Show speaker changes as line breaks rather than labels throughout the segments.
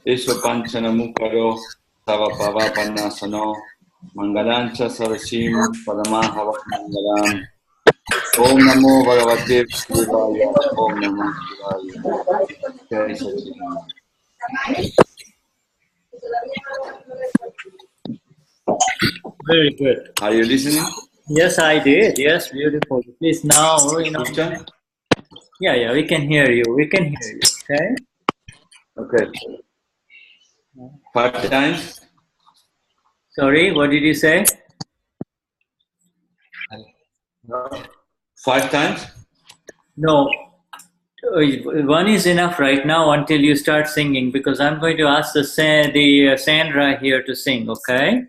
Eso panchana mukaro savapava panasano mangalancha sarashim paramahava mangalam. Om Namo Bhagavate Vasudevaya. Om Namah Shivaya. Jai Sachidananda.
Very good.
Are you listening?
Yes, I did. Yes, beautiful. Please now,
Christian?
Yeah, we can hear you. We can hear you. Okay.
Okay. 5 times?
Sorry, what did you say?
5 times?
No. One is enough right now until you start singing, because I'm going to ask the Sandra here to sing, okay?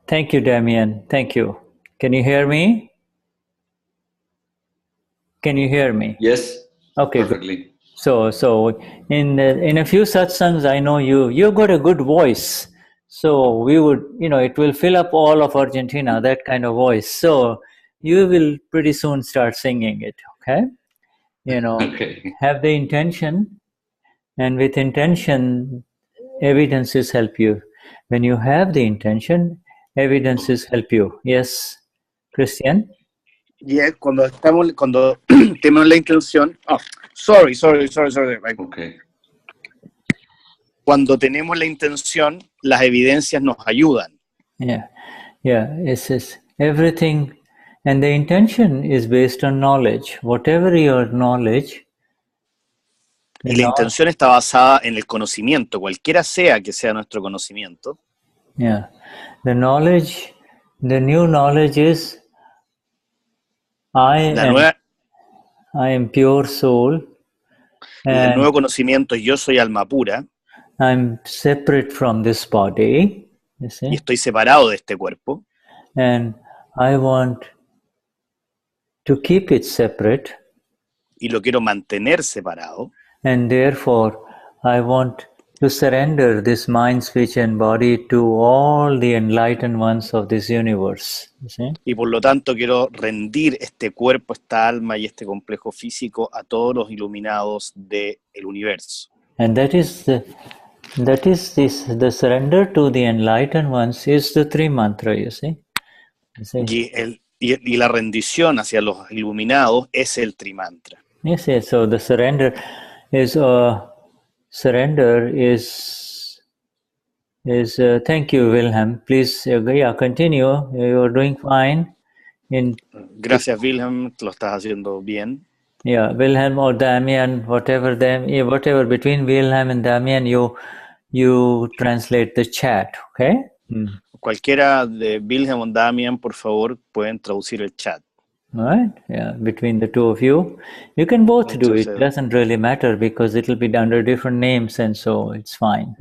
Thank you, Damien. Thank you. Can you hear me? Can you hear me?
Yes.
Okay,
perfectly.
Good. So in a few satsangs, I know you've got a good voice. So we would, it will fill up all of Argentina, that kind of voice. So you will pretty soon start singing it, okay?
Okay.
Have the intention, and with intention, evidences help you. When you have the intention, evidences help you. Yes, Cristian?
Yeah, cuando tenemos la intención. Oh, sorry.
Okay.
Cuando tenemos la intención, las evidencias nos ayudan.
Yeah. It's everything, and the intention is based on knowledge. Whatever your knowledge.
Y la intención está basada en el conocimiento, cualquiera sea que sea nuestro conocimiento.
Yeah. The new knowledge is I am pure soul.
El nuevo conocimiento es yo soy alma pura.
I'm separate from this body. You see?
Y estoy separado de este cuerpo.
And I want to keep it separate.
Y lo quiero mantener separado.
And therefore, I want to surrender this mind, speech, and body to all the enlightened ones of this universe. You see?
Y por lo tanto quiero rendir este cuerpo, esta alma y este complejo físico a todos los iluminados del universo.
And the surrender to the enlightened ones is the three mantra, you see?
Y la rendición hacia los iluminados es el trimantra.
Yes, so the surrender is thank you, Wilhelm. Please, continue. You're doing fine.
Gracias, Wilhelm. Lo estás haciendo bien.
Yeah, Wilhelm or Damien, whatever between Wilhelm and Damien, you translate the chat, okay?
Cualquiera de Wilhelm o Damien, por favor, pueden traducir el chat.
All right, yeah, between the two of you. You can both do it. It doesn't really matter because it will be under different names, and so it's fine.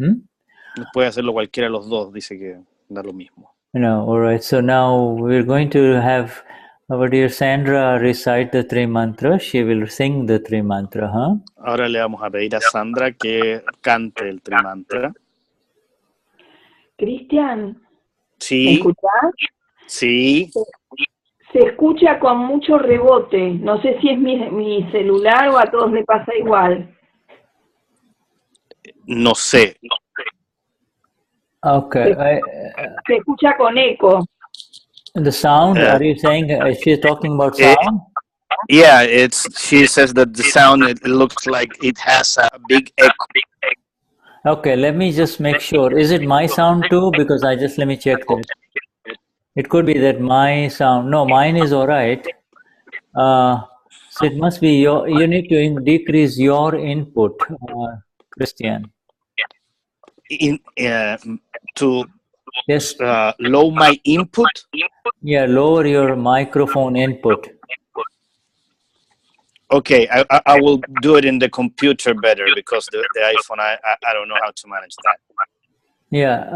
Puede hacerlo cualquiera de los dos, dice que da lo mismo.
All right, so now we're going to have our dear Sandra recite the three mantras. She will sing the three mantra, huh?
Ahora le vamos a pedir a Sandra que cante el trimantra.
Cristian,
¿Sí?
¿me escuchás?
Sí.
Se escucha con mucho rebote. No sé si es mi celular o a todos le pasa igual.
No sé.
Okay.
Se escucha con eco.
The sound, are you saying she's talking about sound?
Yeah, she says that the sound, it looks like it has a big echo.
Okay, let me just make sure. Is it my sound too? Because let me check that. It could be that my sound, no, mine is all right. So it must be you need to decrease your input, Cristian.
To
yes.
Lower my input?
Yeah, lower your microphone input.
Okay, I will do it in the computer better because the iPhone, I don't know how to manage that.
Yeah,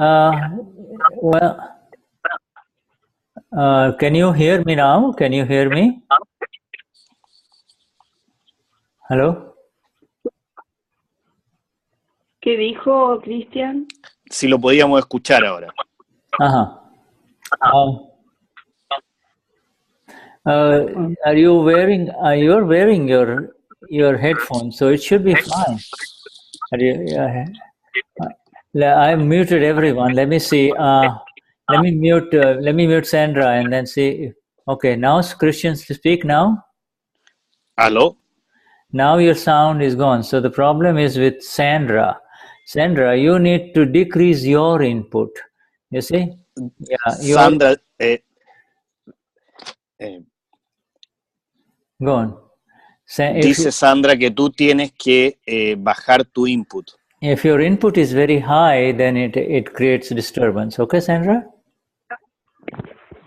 can you hear me now? Can you hear me? Hello?
¿Qué dijo Cristian?
Si lo podíamos escuchar ahora.
Ajá. Are you wearing? You're wearing your headphones, so it should be fine. I muted everyone. Let me see. Let me mute Sandra and then see. Okay, now Christians speak now.
¿Aló?
Now your sound is gone. So the problem is with Sandra. Sandra, you need to decrease your input. You see? Yeah.
Sandra,
go on.
Dice Sandra que tú tienes que bajar tu input.
If your input is very high, then it creates disturbance. Okay, Sandra?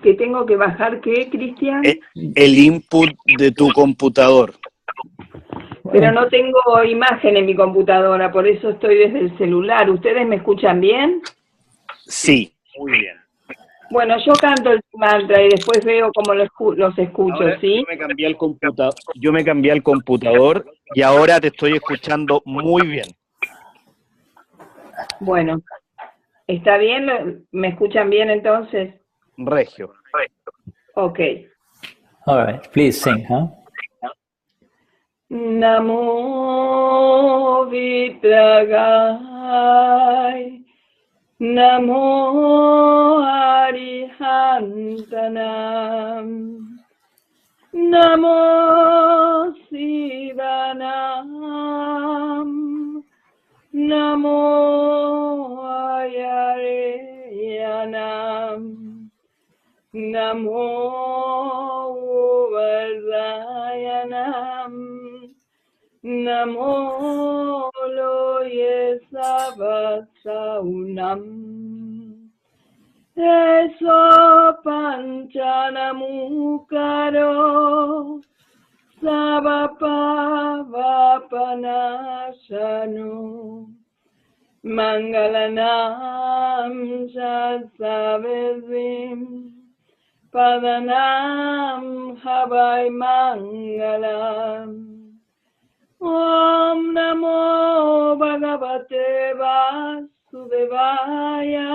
¿Que tengo que bajar qué, Cristian?
El input de tu computador.
Pero no tengo imagen en mi computadora, por eso estoy desde el celular. ¿Ustedes me escuchan bien?
Sí, muy bien.
Bueno, yo canto el mantra y después veo cómo los escucho,
ahora,
¿sí?
Yo me cambié al computador y ahora te estoy escuchando muy bien.
Bueno, ¿está bien? ¿Me escuchan bien entonces?
Regio.
Ok.
All right, please sing, huh?
Namo Vitragai Namo Arihantanam Namo Sivanam Namo Ayareyanam Namo Vardayanam Namo Loye Savasaunam Eso Panchanamukaro Savapavapanashanu Mangalanam Shasavezim Padanam Havai Mangalam Om Namo Bhagavate Vasudevaya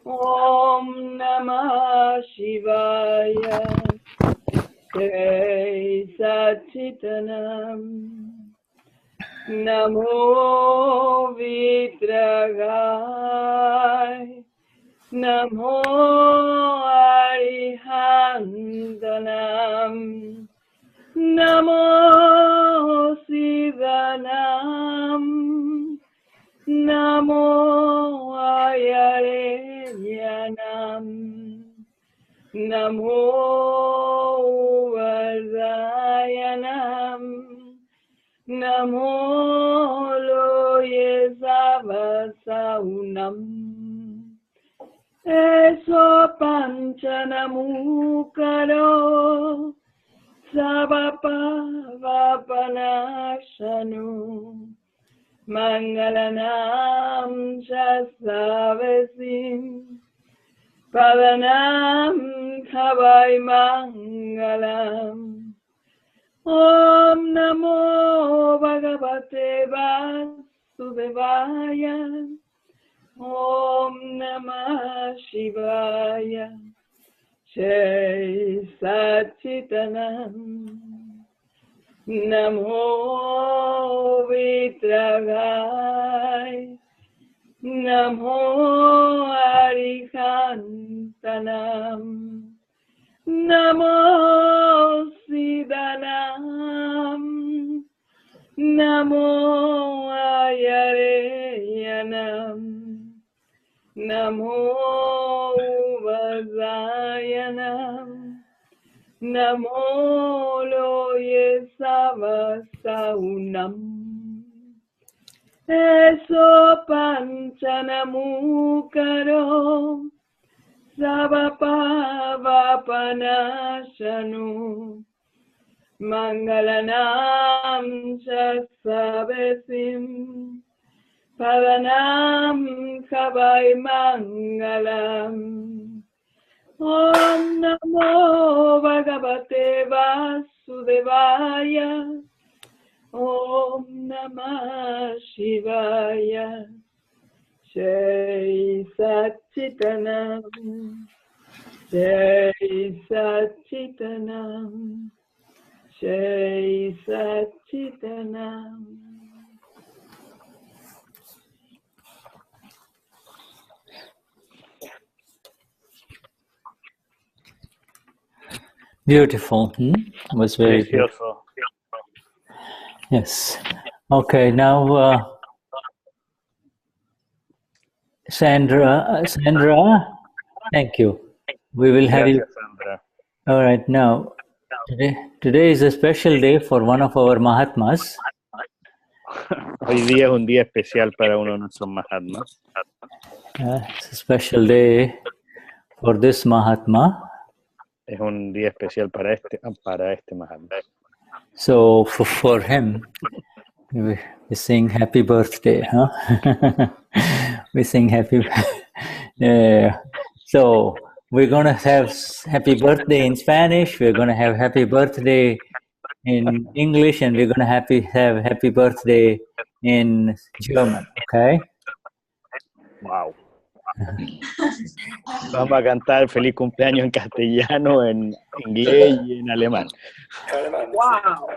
Om Namah Shivaya Jai Satchitanam Namo Vitragai Namo Arihantanam Namo Sivanam Namo Ayareyanam Namo Vardayanam Namo Loye Savasaunam Eso Panchanamukaro Savapavapanashanu Mangalanam Shasavesim Padanam Havai Mangalam Om Namo Bhagavate Vasudevaya Om Namah Shivaya Jai Satchitanam Namo Vitragai Namo Arihantanam Namo Siddhanam Namo Ayareyanam Namo Vazayanam Namo Loye Savasaunam Eso Panchanamukaro Savapavapanashanu Mangalanam Shasavesim Padanam Havai Mangalam Om Namo Bhagavate Vasudevaya Om Namah Shivaya Jai Satchitanam Jai Satchitanam Satchitanam, Jai Satchitanam.
Beautiful. Was very good. Yes. Okay. Now, Sandra. Thank you. We will have you.
Sandra.
All right. Now, today is a special day for one of our Mahatmas.
Hoy día es un día especial para uno de nuestros Mahatmas.
It's a special day for this Mahatma.
Es un día especial para este Mahatma.
So for him, we sing happy birthday, huh? We sing happy. So we're gonna have happy birthday in Spanish. We're gonna have happy birthday in English, and we're gonna have happy birthday in German. Okay?
Wow. Vamos a cantar feliz cumpleaños en castellano, en inglés y en alemán.
Wow.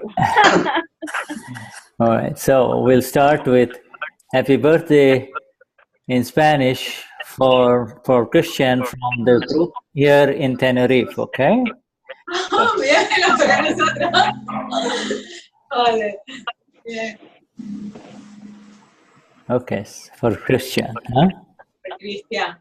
All right. So we'll start with happy birthday in Spanish for Cristian from the group here in Tenerife. Okay? Okay, for Cristian, huh?
Cristian.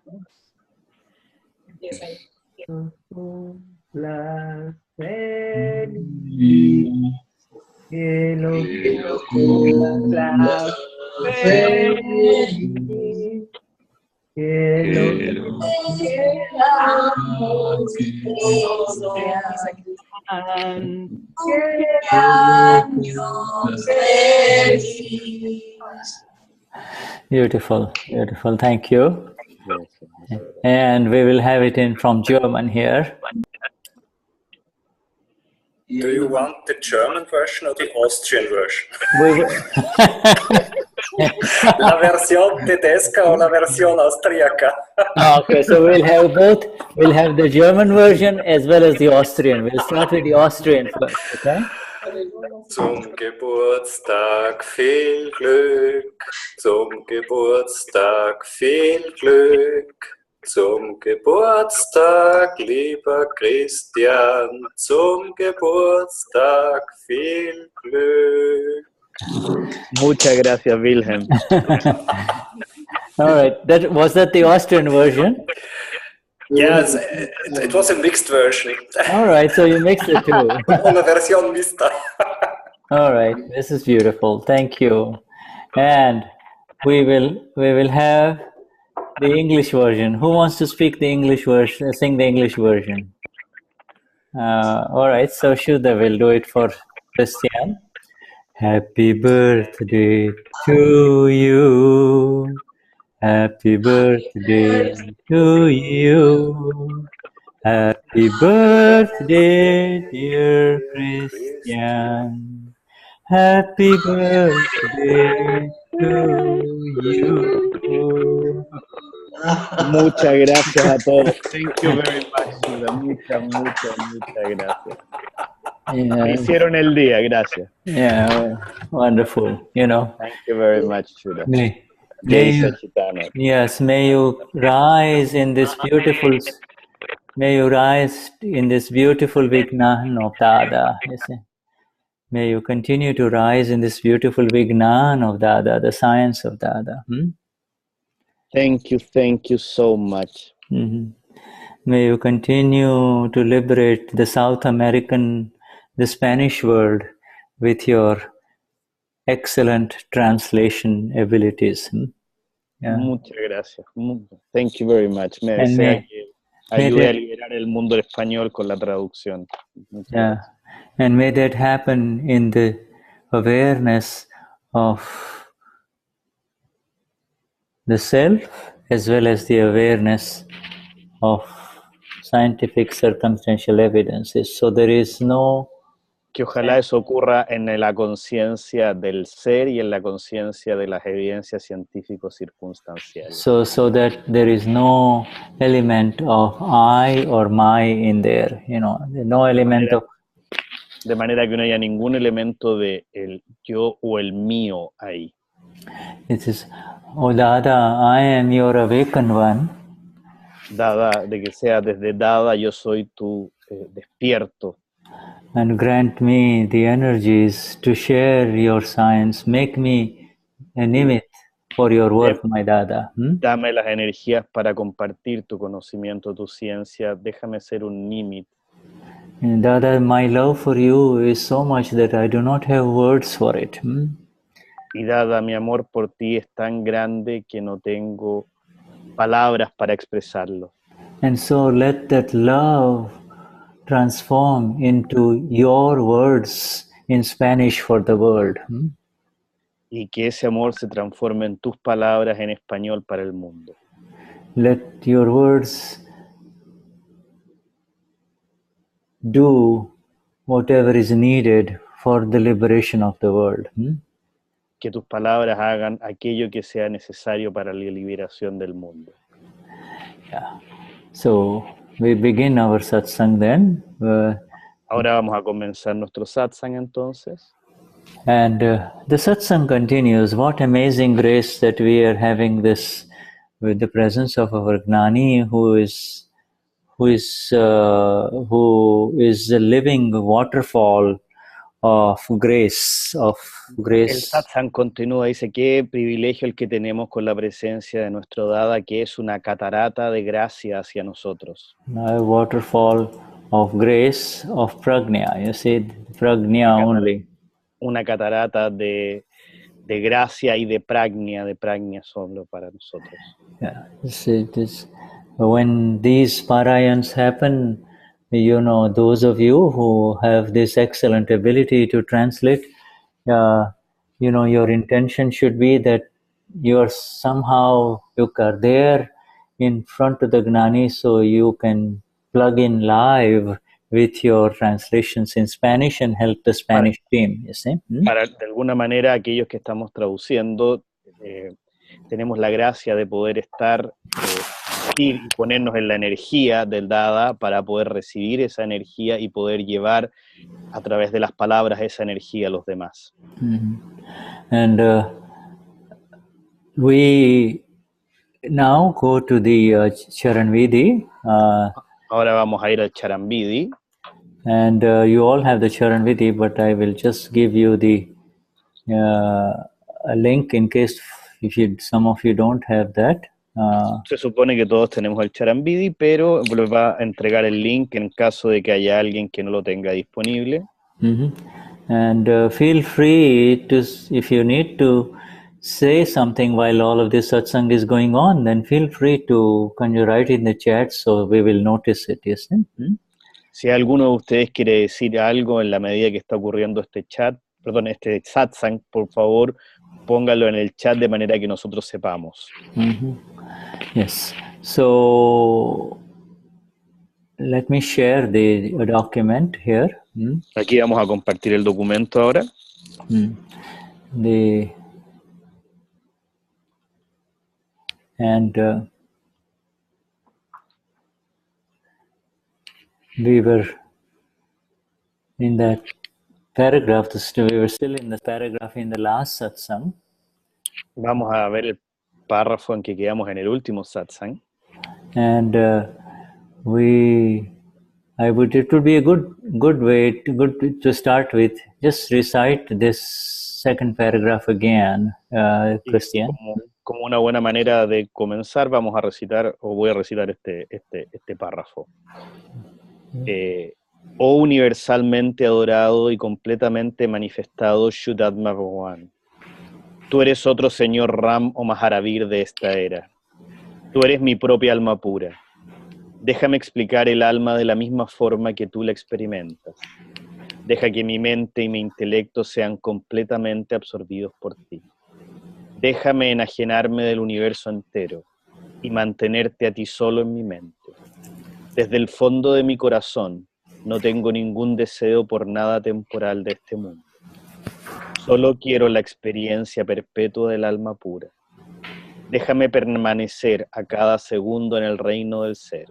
Beautiful, beautiful. Thank you. And we will have it in from German here.
Do you want the German version or the Austrian version? La versión tedesca o la versión austríaca?
Okay, so we'll have both. We'll have the German version as well as the Austrian. We'll start with the Austrian first, okay?
Zum Geburtstag viel Glück, zum Geburtstag viel Glück, zum Geburtstag, lieber Christian, zum Geburtstag viel Glück.
Muchas gracias, Wilhelm.
All right, was that the Austrian version?
Yes, it was a mixed version.
All right, so you mixed the two.
Una versión mixta.
All right, this is beautiful. Thank you. And we will have the English version. Who wants to speak the English version? Sing the English version. All right, so Shuddha will do it for Cristian. Happy birthday to you. Happy birthday to you. Happy birthday, dear Cristian. Happy birthday to you.
Muchas gracias a todos. Thank you very much, Shuddha. Muchas gracias.
Yeah.
Me hicieron el día, gracias.
Yeah, wonderful. You know.
Thank you very much, Shuddha.
Yes, may you rise in this beautiful. May you rise in this beautiful Vignan of Dada. May you continue to rise in this beautiful Vignan of Dada, the science of Dada.
Thank you so much.
Mm-hmm. May you continue to liberate the South American, the Spanish world with your excellent translation abilities. Yeah.
Muchas gracias. Thank you very much. Me desea que ayude a liberar el mundo del español con la traducción.
Yeah. And may that happen in the awareness of the self as well as the awareness of scientific circumstantial evidences. So there is no
Que ojalá eso ocurra en la conciencia del ser y en la conciencia de las evidencias científicos circunstanciales.
So that there is no element of I or my in there, no element of...
De manera que no haya ningún elemento de el yo o el mío ahí.
It is, oh Dada, I am your awakened one.
Dada, de que sea desde Dada, yo soy tu despierto.
And grant me the energies to share your science. Make me a nimit for your work, my Dada.
Dame las energías para compartir tu conocimiento, tu ciencia. Déjame ser un nimit.
And Dada, my love for you is so much that I do not have words for it.
Y Dada, mi amor por ti es tan grande que no tengo palabras para expresarlo.
And so let that love transform into your words in Spanish for the world.
Y que ese amor se transforme en tus palabras en español para el mundo.
Let your words do whatever is needed for the liberation of the world.
Que tus palabras hagan aquello que sea necesario para la liberación del mundo.
Yeah. So we begin our satsang then.
Ahora vamos a comenzar nuestro satsang entonces.
And the satsang continues. What amazing grace that we are having this with the presence of our Gnani, who is the living waterfall of grace,
El satsang continúa, dice, qué privilegio el que tenemos con la presencia de nuestro Dada, que es una catarata de gracia hacia nosotros.
A waterfall of grace, of prajna, you see, prajna only.
Una catarata de gracia y de prajna solo para nosotros.
Yeah, when these parayans happen, those of you who have this excellent ability to translate, your intention should be that you are there in front of the Gnani, so you can plug in live with your translations in Spanish and help the Spanish team, you see?
Para, de alguna manera, aquellos que estamos traduciendo, tenemos la gracia de poder estar y ponernos en la energía del Dada para poder recibir esa energía y poder llevar a través de las palabras esa energía a los demás.
And we now go to the Charan Vidhi.
Ahora vamos a ir al Charan Vidhi.
And you all have the Charan Vidhi, but I will just give you the a link in case some of you don't have that.
Se supone que todos tenemos el Charan Vidhi, pero les va a entregar el link en caso de que haya alguien que no lo tenga disponible.
And feel free to, if you need to say something while all of this satsang is going on, then feel free to, can you write in the chat so we will notice it, yes?
Si alguno de ustedes quiere decir algo en la medida que está ocurriendo este satsang, por favor, póngalo en el chat de manera que nosotros sepamos.
Yes. So let me share the document here.
Aquí vamos a compartir el documento ahora.
We were in that paragraph, we were still in the paragraph in the last satsang.
Vamos a ver el párrafo en que quedamos en el último satsang.
And it would be a good way to start with. Just recite this second paragraph again, Cristian.
Como una buena manera de comenzar, vamos a recitar, o voy a recitar este párrafo. Oh universalmente adorado y completamente manifestado Shuddhatma Bhagavan, tú eres otro señor Ram o Maharavir de esta era. Tú eres mi propia alma pura. Déjame explicar el alma de la misma forma que tú la experimentas. Deja que mi mente y mi intelecto sean completamente absorbidos por ti. Déjame enajenarme del universo entero y mantenerte a ti solo en mi mente. Desde el fondo de mi corazón, No tengo ningún deseo por nada temporal de este mundo. Solo quiero la experiencia perpetua del alma pura. Déjame permanecer a cada segundo en el reino del ser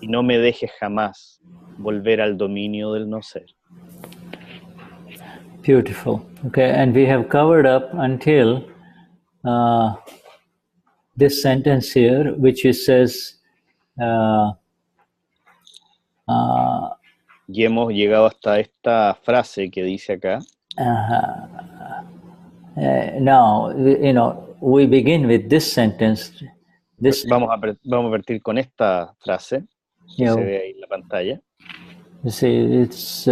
y no me dejes jamás volver al dominio del no ser.
Beautiful. Okay, and we have covered up until this sentence here, which it says,
y hemos llegado hasta esta frase que dice acá.
Now, we begin with this sentence.
Vamos a partir con esta frase que se ve ahí en la pantalla.
You see, it's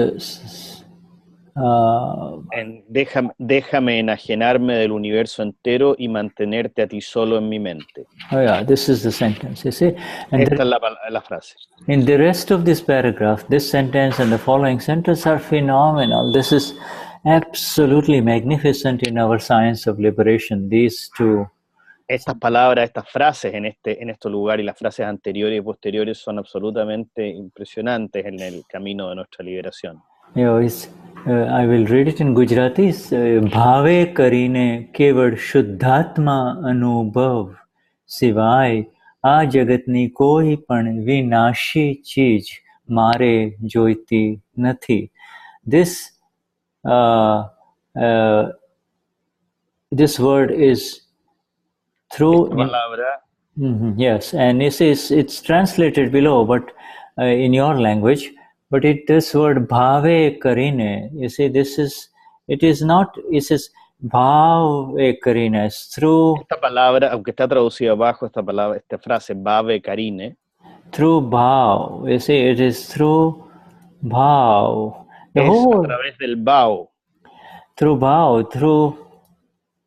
déjame enajenarme del universo entero y mantenerte a ti solo en mi mente.
Oh yeah, this is the sentence, you see. And
esta es la frase.
In the rest of this paragraph, this sentence and the following sentence are phenomenal. This is absolutely magnificent in our science of liberation. These two.
Estas palabras, estas frases en estos lugares y las frases anteriores y posteriores son absolutamente impresionantes en el camino de nuestra liberación.
I will read it in Gujarati. Bhave karine kevad Shuddhatma anubhav sivaye આ જગતની કોઈ પણ વિનાશી ચીજ મારે જોઈતી નથી. This word is through. Yes, and it's translated below, but in your language. But this word bhave karine, you see, it is not. It says bhave karine, it's through.
Esta palabra, aunque está traducida abajo, esta frase bhave karine.
Through bhav, you see, it is through bhav.
A través del bhav.
Through bhav,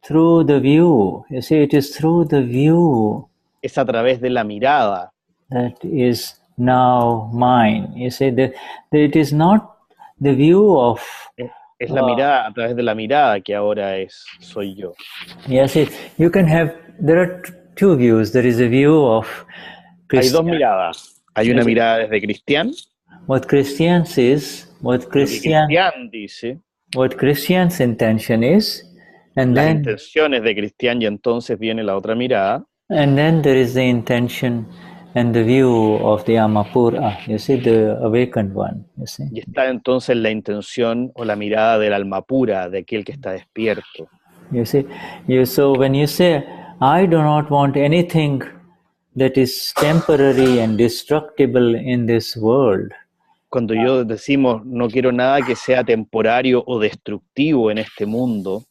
through the view. You see, it is through the view.
Es a través de la mirada.
That is now mine. You see, it is not the view of.
Es la mirada, a través de la mirada que ahora soy yo.
Yes, you can have. There are two views. There is a view of.
Hay dos miradas. Hay una mirada desde Cristian.
What Cristian says,
Cristian dice.
What Cristian's intention is, and
las
then.
intenciones de Cristian, y entonces viene la otra mirada.
And then there is the intention and the view of the Alma Pura, you see, the awakened one, you see.
Y está entonces la intención o la mirada del alma pura, de aquel que está despierto.
You see, so when you say, I do not want anything that is temporary and destructible in this world.
Cuando yo decimos, no quiero nada que sea temporario o destructivo en este mundo,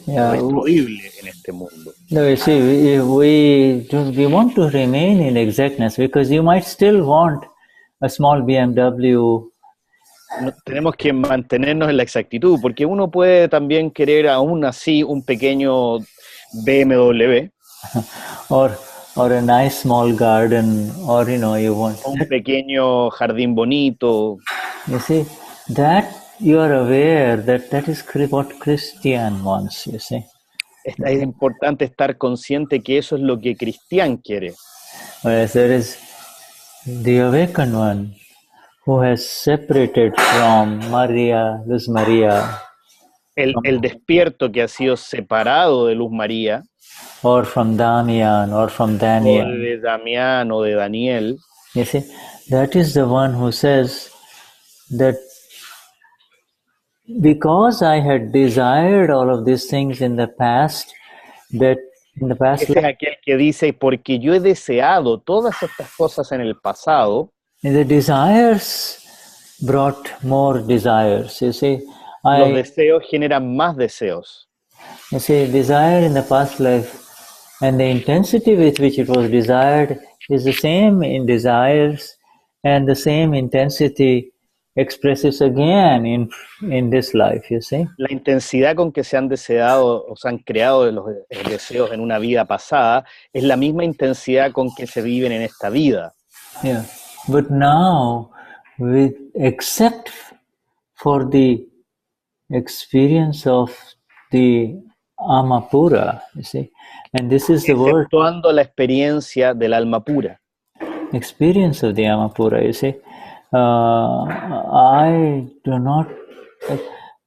o destruible en este mundo.
No, you see, we want to remain in exactness, because you might still want a small BMW.
Tenemos que mantenernos en la exactitud, porque uno puede también querer aún así un pequeño BMW.
Or a nice small garden, or you want
un pequeño jardín bonito.
You see, that you are aware that is what Cristian wants, you see.
Es importante estar consciente que eso es lo que Cristian quiere.
Whereas there is the awakened one who has separated from Luz Maria.
El despierto que ha sido separado de Luz María.
Or from Damien, or from Daniel.
O de Damien o de Daniel.
You see, that is the one who says that because I had desired all of these things in the past, that in the past.
Ese es aquel que dice, porque yo he deseado todas estas cosas en el pasado.
And the desires brought more desires. You see,
los deseos generan más deseos.
You see, desire in the past life and the intensity with which it was desired is the same in desires, and the same intensity expresses again in this life, you see.
La intensidad con que se han deseado o se han creado los deseos en una vida pasada es la misma intensidad con que se viven en esta vida.
Yeah, but now, except for the experience of the Alma Pura, you see, and this is the word.
Exceptuando la experiencia del alma pura.
Experience of the Alma Pura, you see, I do not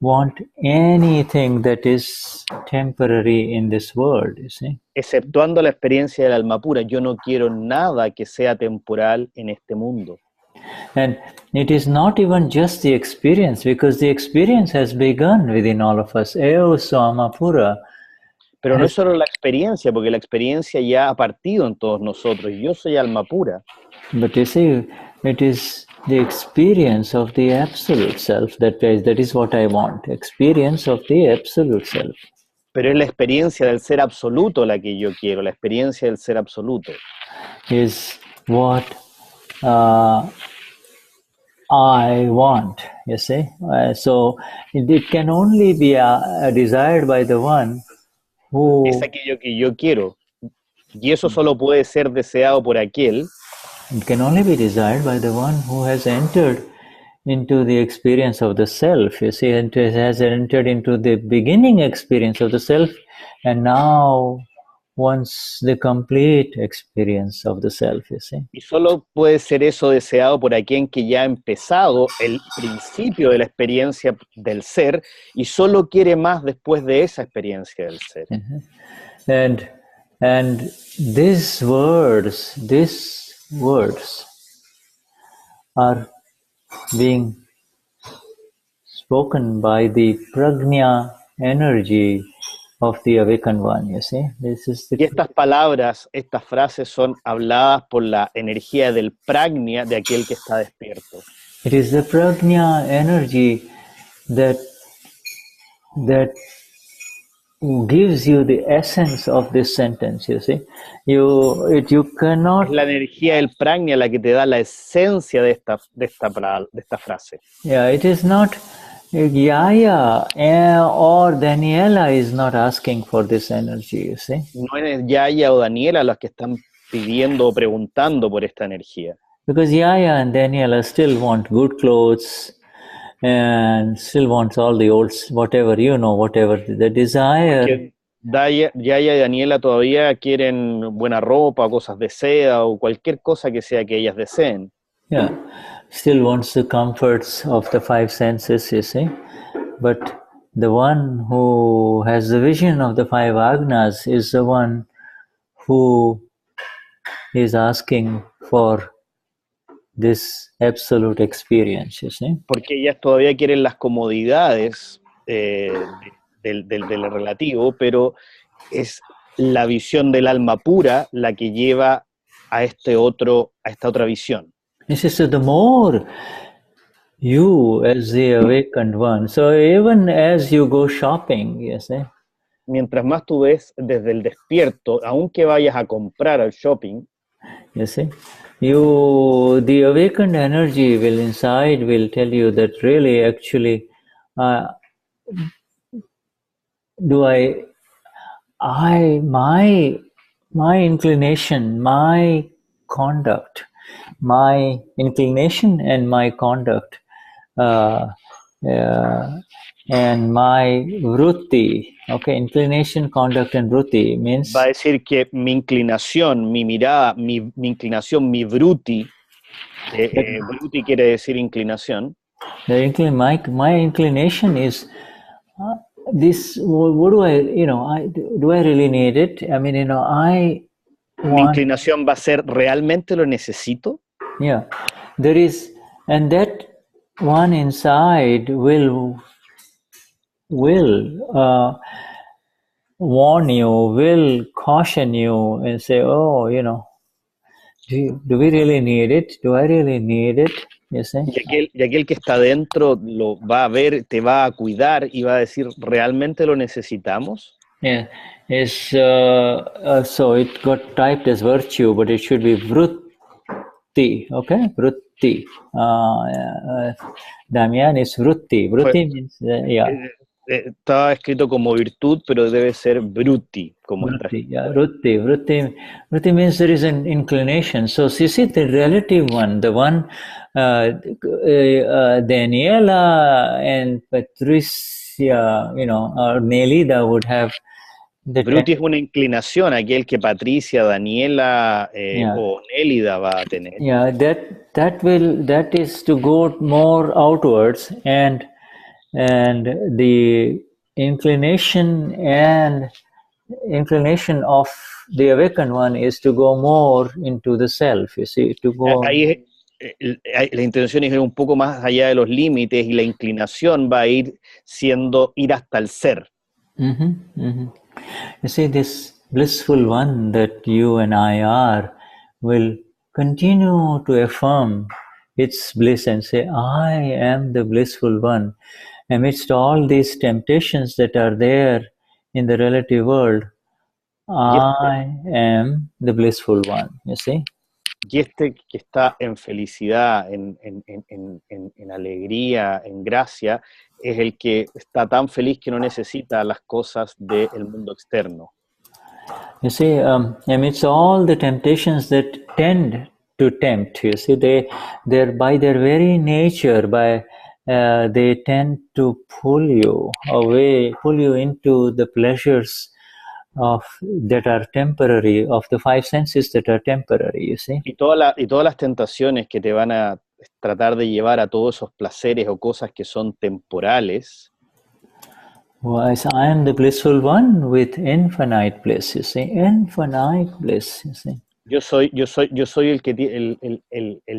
want anything that is temporary in this world, you see.
Exceptuando la experiencia del alma pura, yo no quiero nada que sea temporal en este mundo.
And it is not even just the experience, because the experience has begun within all of us. Eo so Alma Pura.
Pero no es solo la experiencia, porque la experiencia ya ha partido en todos nosotros. Yo soy alma pura.
But you see, it is the experience of the Absolute Self that is what I want. Experience of the Absolute Self.
Pero es la experiencia del ser absoluto la que yo quiero, la experiencia del ser absoluto.
Is what I want, you see. So it can only be desired by the one who...
Es aquello que yo quiero. Y eso solo puede ser deseado por aquel.
It can only be desired by the one who has entered into the experience of the self, you see, and has entered into the beginning experience of the self, and now wants the complete experience of the self, you see.
Y solo puede ser eso deseado por aquel que ya ha empezado el principio de la experiencia del ser y solo quiere más después de esa experiencia del ser.
And these words are being spoken by the prajna energy of the awakened one, you see.
Y estas palabras, estas frases son habladas por la energía del prajna de aquel que está despierto.
It is the prajna energy that gives you the essence of this sentence, you see. You cannot...
Es la energía del prajna la que te da la esencia de esta frase.
Yeah, it is not... Yaya or Daniela is not asking for this energy, you see.
No es Yaya o Daniela los que están pidiendo o preguntando por esta energía.
Because Yaya and Daniela still want good clothes and still wants all the old, whatever the desire.
Yaya y Daniela todavía quieren buena ropa, cosas de seda o cualquier cosa que sea que ellas deseen.
Yeah, still wants the comforts of the five senses, you see. But the one who has the vision of the five agnas is the one who is asking for this absolute experience, you see.
Porque ellas todavía quieren las comodidades del relativo, pero es la visión del alma pura la que lleva a esta otra visión.
So the more you as the awakened one, so even as you go shopping, you see.
Mientras más tú ves desde el despierto, aunque vayas a comprar al shopping,
you see, the awakened energy will tell you that really, actually, my inclination, my conduct, my inclination and my conduct, and my vritti, okay, inclination, conduct and vritti means...
Va a decir que mi inclinación, mi mirada, mi inclinación, mi vritti, vritti quiere decir inclinación.
My inclination is this. What do I, do I really need it? I mean,
Mi inclinación va a ser, ¿realmente lo necesito?
Yeah, there is, and that one inside will warn you, will caution you and say, oh, do we really need it? Do I really need it? You see?
Y aquel que está dentro lo va a ver, te va a cuidar y va a decir, ¿realmente lo necesitamos?
Yeah, so it got typed as virtue, but it should be vritti, okay? Vritti. Damien is vritti. Vritti means, yeah.
Estaba escrito como virtud, pero debe ser vritti.
Vritti, yeah, vritti means there is an inclination. So you see, the relative one, the one Daniela and Patricia, or Nelida would have
Bruti es una inclinación, aquel que Patricia, Daniela o Nélida va a tener.
Yeah, that is to go more outwards, and the inclination of the awakened one is to go more into the self, you see, to go.
Ahí la intención es ir un poco más allá de los límites y la inclinación va a ir hasta el ser.
You see, this blissful one that you and I are will continue to affirm its bliss and say, I am the blissful one. Amidst all these temptations that are there in the relative world, I am the blissful one, you see.
Y que está en felicidad, en alegría, en gracia, es el que está tan feliz que no necesita las cosas del mundo externo.
You see, amidst all the temptations that tend to tempt, you see, they're by their very nature, they tend to pull you away, pull you into the pleasures that are temporary, of the five senses that are temporary, you see.
Y todas las tentaciones que te van a tratar de llevar a todos esos placeres o cosas que son temporales.
Whereas I am the blissful one with infinite bliss, you see, infinite bliss, you see.
Yo soy el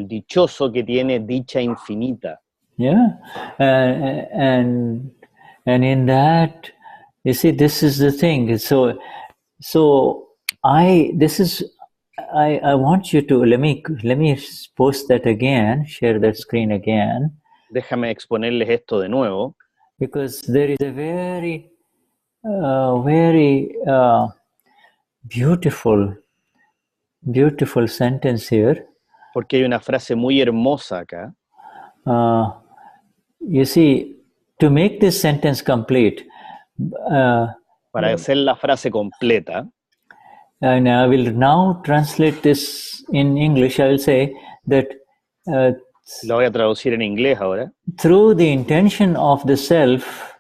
dichoso que tiene dicha infinita.
Yeah, and in that, you see, this is the thing. So I want you to let me post that again, share that screen again.
Déjame exponerles esto de nuevo.
Because there is a very beautiful sentence here.
Porque hay una frase muy hermosa acá.
You see, to make this sentence complete,
para hacer la frase completa,
and I will now translate this in English. I will say that
lo voy a traducir en inglés ahora.
Through the intention of the self,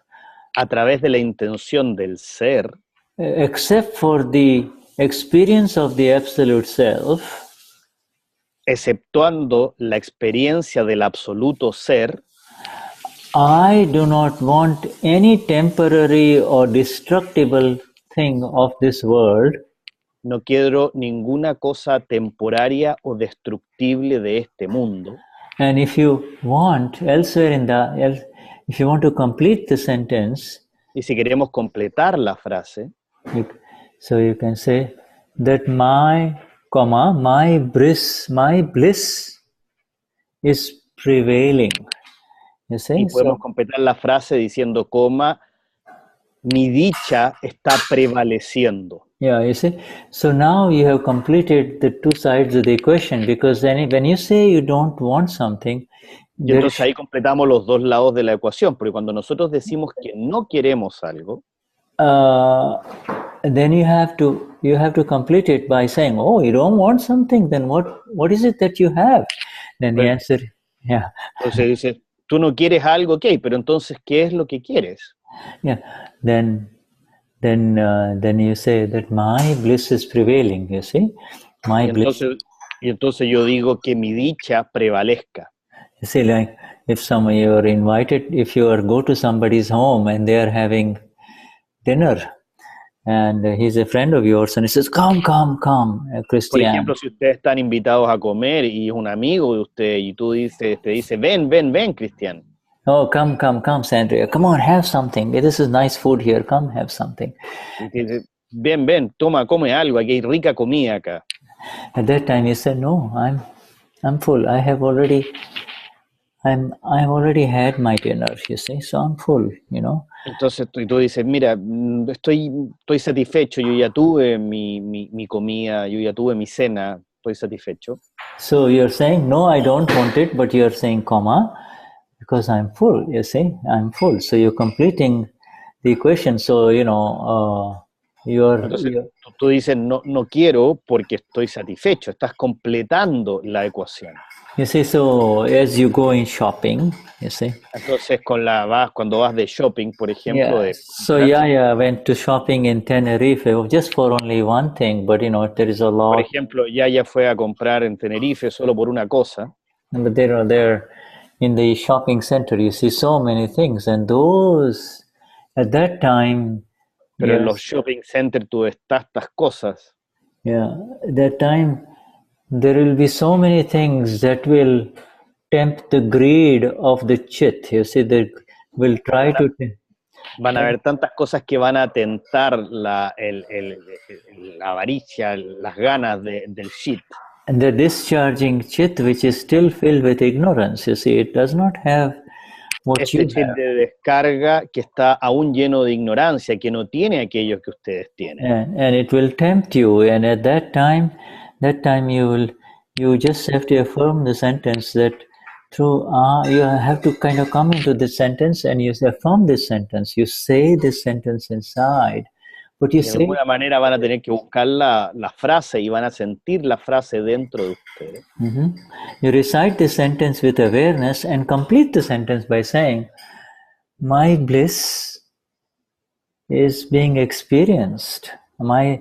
a través de la intención del ser,
except for the experience of the absolute self,
exceptuando la experiencia del absoluto ser,
I do not want any temporary or destructible thing of this world.
No quiero ninguna cosa temporaria o destructible de este mundo.
And if you want elsewhere if you want to complete the sentence,
y si queremos completar la frase,
so you can say that my bliss is prevailing. You see?
Y podemos completar la frase diciendo mi dicha está prevaleciendo.
Yeah, you see. So now you have completed the two sides of the equation, because then when you say you don't want something,
y entonces ahí completamos los dos lados de la ecuación, porque cuando nosotros decimos que no queremos algo,
then you have to complete it by saying, oh, you don't want something, then what is it that you have? Then the answer, yeah.
Entonces dice, tú no quieres algo, ok, pero entonces, ¿qué es lo que quieres?
Yeah, then you say that my bliss is prevailing, you see?
Y entonces yo digo que mi dicha prevalezca.
You see, like if you are invited, if you go to somebody's home and they are having dinner, and he's a friend of yours, and he says, come, Cristian.
Por ejemplo, si ustedes están invitados a comer y es un amigo de usted y te dice, ven, Cristian.
Oh, come, Sandra. Come on, have something. This is nice food here. Come, have something.
Ven, toma, come algo. Aquí hay rica comida acá.
At that time, you said, no, I'm full. I've already had my dinner, you see, so I'm full, you know.
Entonces tú dices, mira, estoy satisfecho. Yo ya tuve mi comida, yo ya tuve mi cena. Estoy satisfecho.
So you're saying, no, I don't want it, but you're saying, because I'm full, you see, I'm full. So you're completing the equation. So,
Entonces, tú dices, no, no quiero porque estoy satisfecho. Estás completando la ecuación.
You see, so as you go in shopping, you see.
Entonces, cuando vas de shopping, por ejemplo,
Yeah. So Yaya went to shopping in Tenerife just for only one thing, but there is a lot.
Por ejemplo, Yaya fue a comprar en Tenerife solo por una cosa.
But there in the shopping center, you see so many things, and those at that time.
Pero en los shopping centers tú ves tantas cosas.
Yeah, at that time there will be so many things that will tempt the greed of the chit. You see, they will try to.
Van a haber tantas cosas que van a tentar la avaricia, las ganas del chit.
And the discharging chit, which is still filled with ignorance, you see, it does not have what you
chit
have.
De descarga que está aún lleno de ignorancia, que no tiene aquello que ustedes tienen.
And it will tempt you, and at that time you just have to affirm the sentence that through you have to kind of come into this sentence and you affirm this sentence. You say this sentence inside. But you
de alguna manera van a tener que buscar la frase y van a sentir la frase dentro de ustedes.
You recite the sentence with awareness and complete the sentence by saying, my bliss is being experienced. My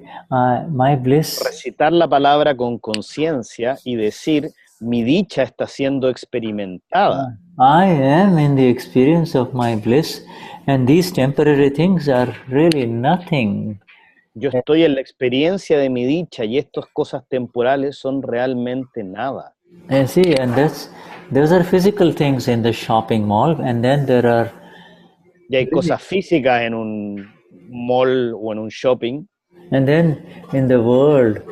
bliss.
Recitar la palabra con conciencia y decir, mi dicha está siendo experimentada.
I am in the experience of my bliss, and these temporary things are really nothing.
Yo estoy en la experiencia de mi dicha y estas cosas temporales son realmente nada.
And see, and those are physical things in the shopping mall, and then there are.
Y hay cosas físicas en un mall o en un shopping.
And then in the world,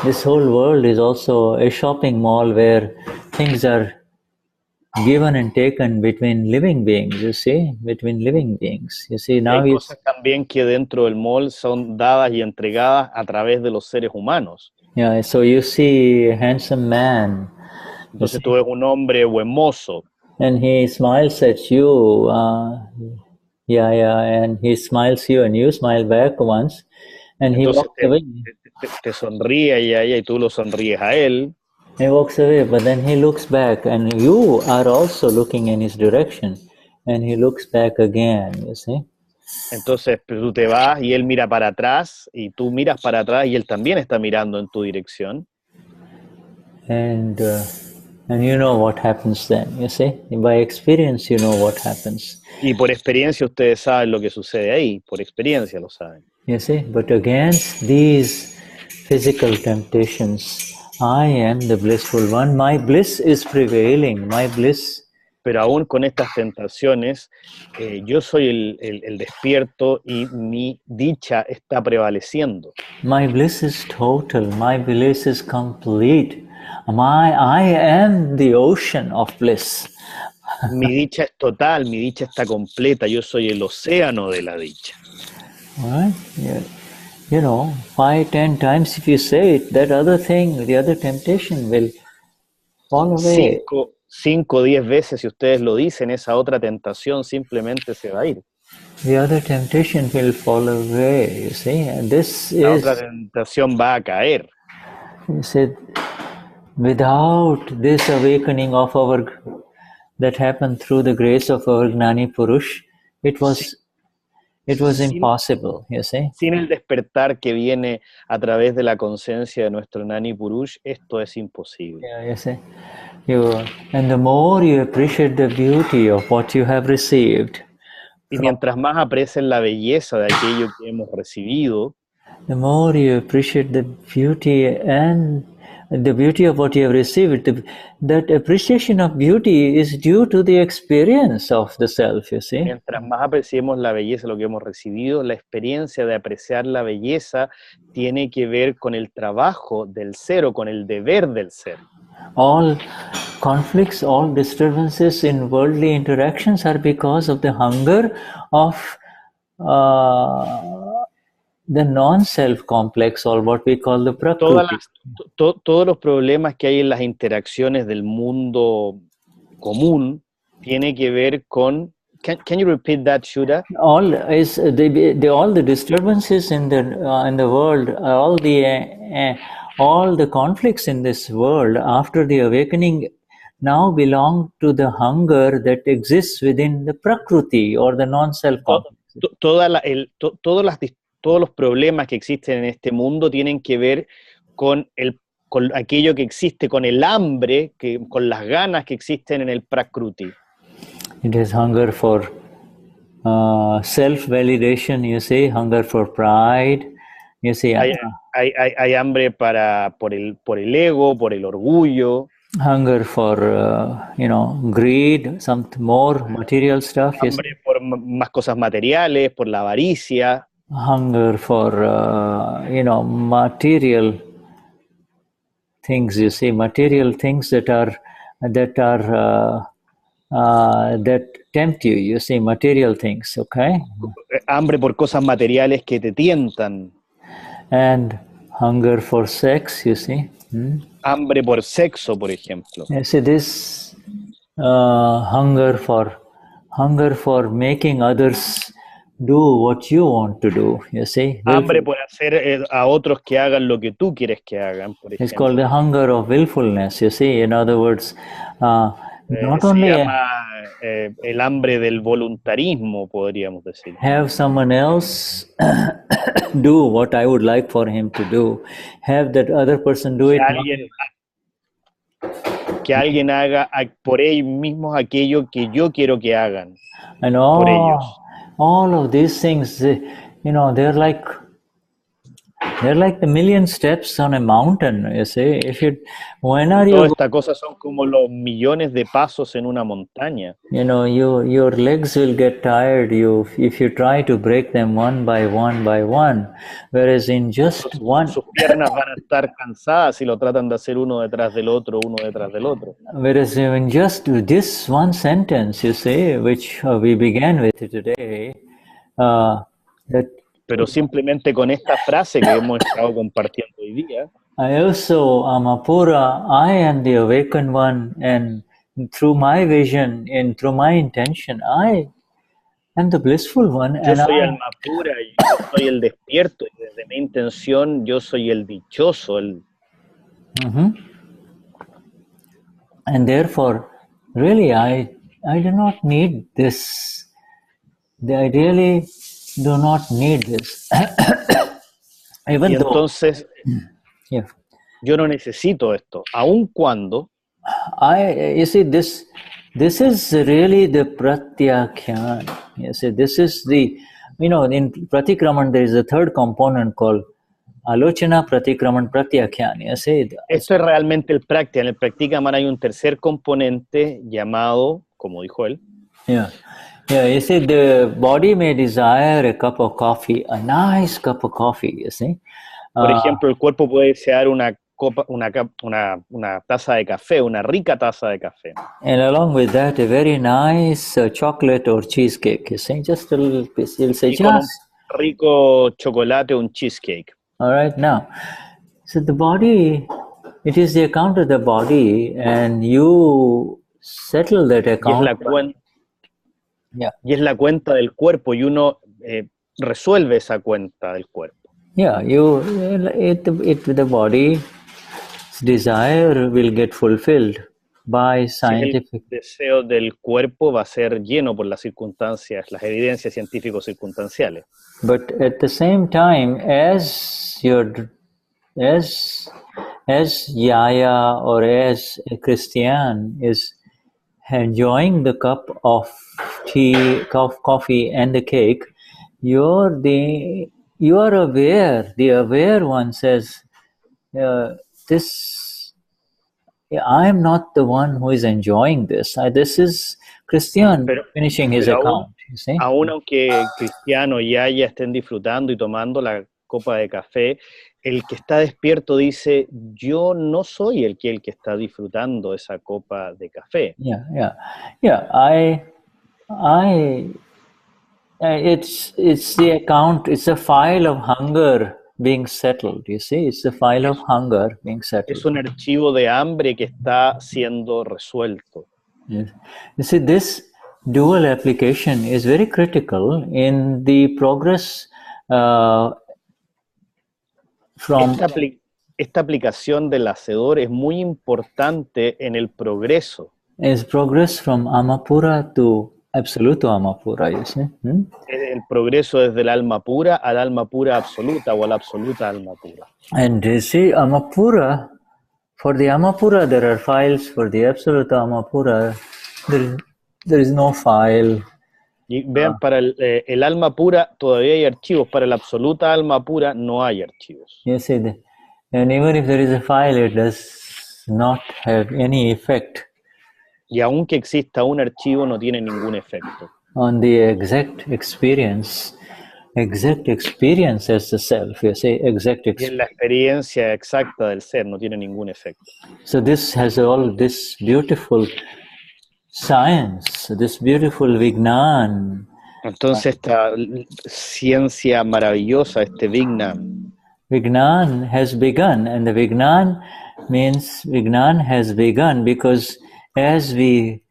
this whole world is also a shopping mall where things are given and taken between living beings, you see, between living beings. You see, now
hay cosas también que dentro del mall son dadas y entregadas a través de los seres humanos.
Yeah, so you see a handsome man.
Entonces tú ves un hombre buen mozo.
And he smiles at you, and he smiles you and you smile back once. And he
Entonces
walks away.
Te sonríe y tú lo sonríes a él.
He walks away, but then he looks back, and you are also looking in his direction, and he looks back again, you see.
Entonces tú te vas y él mira para atrás, y tú miras para atrás y él también está mirando en tu dirección.
And you know what happens then, you see. By experience, you know what happens.
Y por experiencia ustedes saben lo que sucede ahí, por experiencia lo saben.
You see, but against these physical temptations, I am the blissful one. My bliss is prevailing. My bliss.
Pero aún con estas tentaciones, yo soy el despierto y mi dicha está prevaleciendo.
My bliss is total. My bliss is complete. I am the ocean of bliss.
Mi dicha es total, mi dicha está completa. Yo soy el océano de la dicha.
All right? Yeah. You know, 5, 10 times if you say it, that other thing, the other temptation will fall away.
5, 10 veces si ustedes lo dicen, esa otra tentación simplemente se va a ir.
The other temptation will fall away, you see. And this
la
is,
otra tentación va a caer.
You said, without this awakening of that happened through the grace of our Gnani Purush, it was impossible, you see.
Sin el despertar que viene a través de la conciencia de nuestro Gnani Purush, esto es imposible.
Yeah, you see. And the more you appreciate the beauty of what you have received,
y mientras más aprecien la belleza de aquello que hemos recibido,
the more you appreciate the beauty and the beauty of what you have received, that appreciation of beauty is due to the experience of the self, you see.
Mientras más apreciemos la belleza de lo que hemos recibido, la experiencia de apreciar la belleza tiene que ver con el trabajo del ser o con el deber del ser.
All conflicts, all disturbances in worldly interactions are because of the hunger of the non-self complex, or what we call the prakriti.
Todos los problemas que hay en las interacciones del mundo común tiene que ver con Can you repeat that, Shuddha?
All the disturbances in the world, all the conflicts in this world after the awakening now belong to the hunger that exists within the prakriti or the non-self complex.
Todos los problemas que existen en este mundo tienen que ver con aquello que existe, con el hambre, con las ganas que existen en el prakriti.
It is hunger for self-validation, you see, hunger for pride, you see.
Hay hambre por el ego, por el orgullo.
Hunger for, greed, some more material stuff.
Hambre por más cosas materiales, por la avaricia.
Hunger for, material things, you see, material things that tempt you, you see, material things, okay?
Hambre por cosas materiales que te tientan.
And hunger for sex, you see.
Hambre por sexo, por ejemplo.
You see, this hunger for making others do what you want to do, you see.
Hambre por hacer a otros que hagan lo que tú quieres que hagan, por ejemplo.
It's called the hunger of willfulness, you see. In other words, not only
se llama el hambre del voluntarismo, podríamos decir.
Have someone else do what I would like for him to do. Have that other person do it.
Que alguien haga por ellos mismos aquello que yo quiero que hagan.
And
por ellos.
All of these things, they're like the million steps on a mountain, you see.
Todas estas cosas son como los millones de pasos en una montaña.
Your legs will get tired if you try to break them one by one, whereas in just one...
Sus piernas van a estar cansadas si lo tratan de hacer uno detrás del otro.
Whereas in just this one sentence, you see, which we began with today,
pero simplemente con esta frase que hemos estado compartiendo hoy día.
I also, Alma Pura, I am the awakened one, and through my vision and through my intention, I am the blissful one.
Yo soy Alma Pura, yo soy el despierto, y desde mi intención yo soy el dichoso.
And therefore, really, I do not need this. I really do not need this.
Even entonces, yo no necesito esto, aun cuando.
You see, this is really the pratyakyan. You see, this is the, in Pratikraman there is a third component called Alochana Pratikraman Pratyakyan. You see,
esto es realmente el Praktya. En el Pratikraman hay un tercer componente llamado, como dijo él.
Yeah, you see, the body may desire a cup of coffee, a nice cup of coffee, you see.
Por ejemplo, el cuerpo puede desear una taza de café, una rica taza de café.
And along with that, a very nice chocolate or cheesecake, you see, just a little piece. You'll say,
con un rico chocolate o un cheesecake.
All right, now, so the body, it is the account of the body, and you settle that account.
Y es la cuenta del cuerpo, y uno resuelve esa cuenta del cuerpo.
The body's desire will get fulfilled by scientific.
El deseo del cuerpo va a ser lleno por las circunstancias, las evidencias científico-circunstanciales.
But at the same time, as Yaya or as a Cristian is enjoying the cup of tea, coffee, and the cake, you are aware. The aware one says, I am not the one who is enjoying this. This is Cristian finishing his account. You see?
Aún aunque Cristiano y Aya estén disfrutando y tomando la copa de café, el que está despierto dice, yo no soy el que está disfrutando esa copa de café.
It's the account, it's a file of hunger being settled, you see, it's a file of hunger being settled.
Es un archivo de hambre que está siendo resuelto.
Yes. You see, this dual application is very critical in the progress from...
Esta aplicación del hacedor es muy importante en el progreso.
Is progress from Alma Pura to absoluto Alma Pura, you see?
El progreso desde el alma pura al alma pura absoluta o a la absoluta alma pura.
And you see, Alma Pura, for the Alma Pura there are files, for the absolute Alma Pura there is no file.
Y vean, para el alma pura todavía hay archivos, para la absoluta alma pura no hay archivos.
You see, and even if there is a file, it does not have any effect.
Y aunque exista un archivo, no tiene ningún efecto.
On the exact experience as the self, you say exact
Y en la experiencia exacta del ser no tiene ningún efecto.
So this has all this beautiful science, this beautiful Vignan.
Entonces esta ciencia maravillosa, este Vignan.
Vignan has begun, and the Vignan means Vignan has begun because as we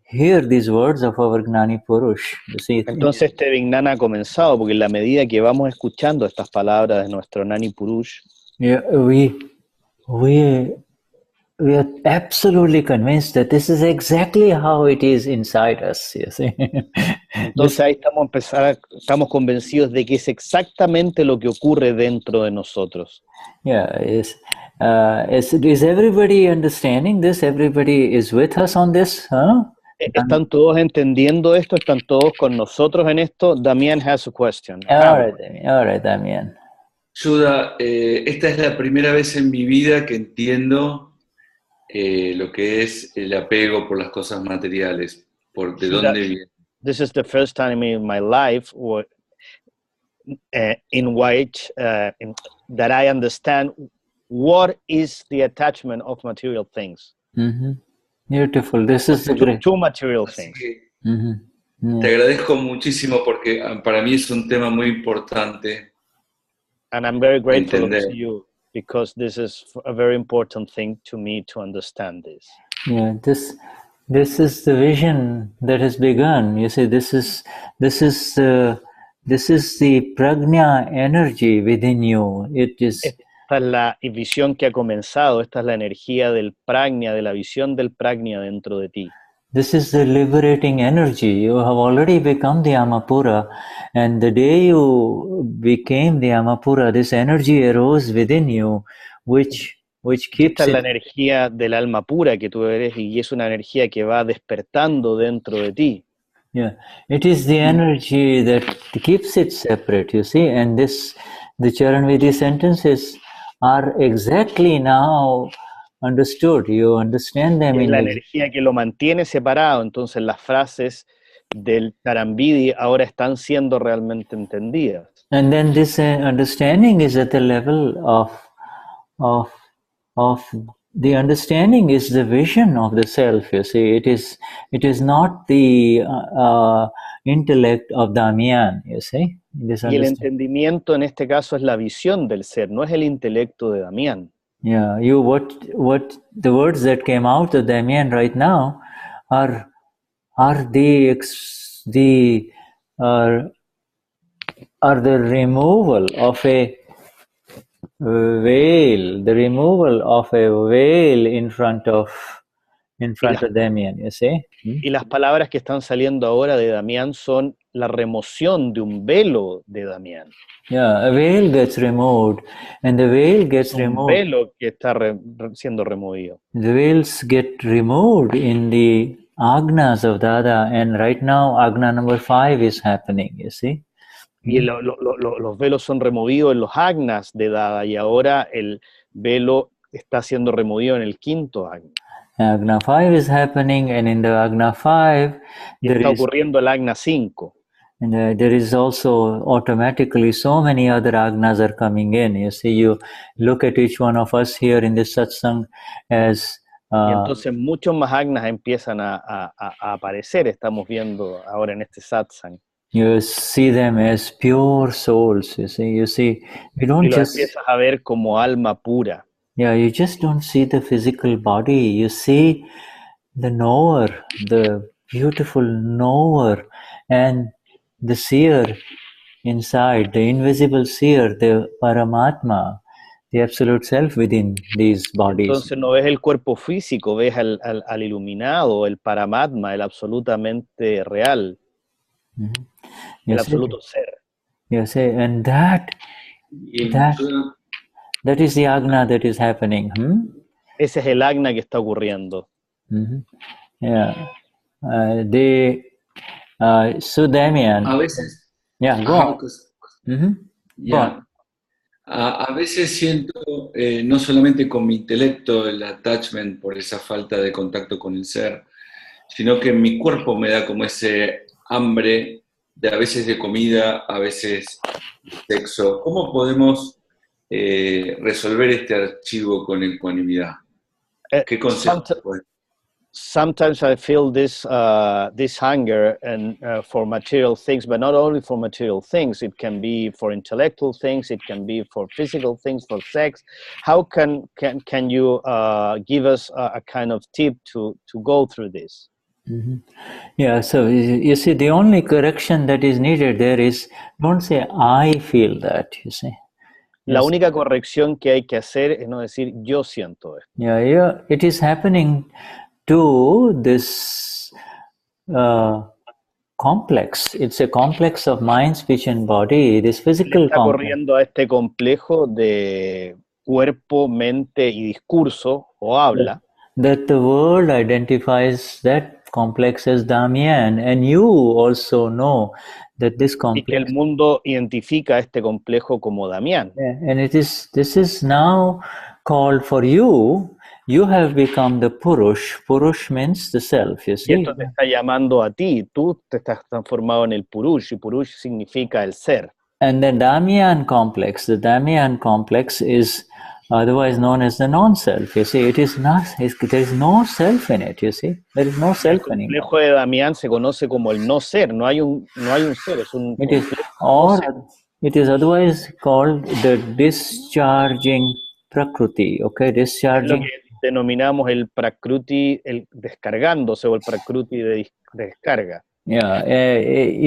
hear these words of our Gnani Purush, you see,
entonces este Vignan ha comenzado porque en la medida que vamos escuchando estas palabras de nuestro Gnani Purush,
we are absolutely convinced that this is exactly how it is inside us. You see?
Entonces ahí estamos convencidos de que es exactamente lo que ocurre dentro de nosotros.
Yeah, is everybody understanding this? Everybody is with us on this? Huh?
¿Están todos entendiendo esto? ¿Están todos con nosotros en esto? Damien has a question.
All right, Damien.
Shuddha, esta es la primera vez en mi vida que entiendo lo que es el apego por las cosas materiales, por de dónde viene.
This is the first time in my life in which that I understand what is the attachment of material things.
Mm-hmm. Beautiful. This is the great.
Two material things.
Mm-hmm.
Te agradezco muchísimo porque para mí es un tema muy importante.
And I'm very grateful to you because this is a very important thing to me to understand this.
Yeah, this is the vision that has begun. You see, this is the prajna energy within you. It is.
Esta es la visión que ha comenzado. Esta es la energía del prajna, de la visión del prajna dentro de ti.
This is the liberating energy. You have already become the Alma Pura, and the day you became the Alma Pura, this energy arose within you, which keeps.
Esta es la energía del alma pura que tú eres y es una energía que va despertando dentro de ti.
Yeah, it is the energy that keeps it separate. You see, and the Charan Vidhi sentences are exactly now understood. You understand them.
Es la energía que lo mantiene separado. Entonces las frases del Charan Vidhi ahora están siendo realmente entendidas.
And then this understanding is at the level of the understanding is the vision of the self. You see, it is not the intellect of Damien. You see,
y el entendimiento en este caso es la visión del ser, no es el intelecto de Damien.
Yeah, what the words that came out of Damien right now are the removal of a veil, in front of Damien, you see?
Y las palabras que están saliendo ahora de Damien son la remoción de un velo de Damien.
Yeah, a veil gets removed, and the veil gets removed.
Un velo que está siendo removido.
The veils get removed in the agnas of Dada, and right now agna number 5 is happening, you see?
Y los velos son removidos en los agnas de Dada, y ahora el velo está siendo removido en el quinto agna.
Agna 5 is happening, and in the agna 5
está ocurriendo el agna 5.
And there is also automatically so many other agnas are coming in. You see, you look at each one of us here in this satsang as...
y entonces muchos más agnas empiezan a aparecer, estamos viendo ahora en este satsang.
You see them as pure souls, you see, you don't just...
empiezas a ver como alma pura.
Yeah, you just don't see the physical body, you see the knower, the beautiful knower, and the seer inside, the invisible seer, the Paramatma, the absolute self within these bodies.
Entonces no ves el cuerpo físico, ves al iluminado, el Paramatma, el absolutamente real, el absoluto ser.
Yes, and that is the agna that is happening.
Ese es el agna que está ocurriendo.
Yeah. So Damien.
A veces.
Yeah, go on.
Yeah. A veces siento, no solamente con mi intelecto, el attachment por esa falta de contacto con el ser, sino que mi cuerpo me da como ese hambre, a veces de comida, a veces de sexo. ¿Cómo podemos resolver este archivo con ecuanimidad? ¿Qué consejos?
Sometimes I feel this hunger and for material things, but not only for material things. It can be for intellectual things. It can be for physical things, for sex. How can you give us a kind of tip to go through this?
Yeah, so you see, the only correction that is needed there is, don't say I feel that, you see.
La única corrección que hay que hacer es no decir yo siento esto.
Yeah, it is happening to this complex. It's a complex of mind, speech, and body. This physical
está corriendo a este complejo de cuerpo, mente y discurso o habla.
That the world identifies that complex as Damien, and you also know that this complex.
Y que el mundo identifica este complejo como Damien.
And this is now called for you. You have become the Purush. Purush means the self, you see.
Y esto te está llamando a ti. Tú te estás transformado en el Purush, y Purush significa el ser.
And the Damien complex is otherwise known as the non-self. You see, it is not. There is no self in it. You see, there is no self anymore.
El complejo de Damien se conoce como el no ser. No hay un ser. Es un.
It is otherwise called the discharging Prakriti. Okay, discharging.
Denominamos el Prakruti, el descargándose, o el Prakruti de descarga.
Yeah, it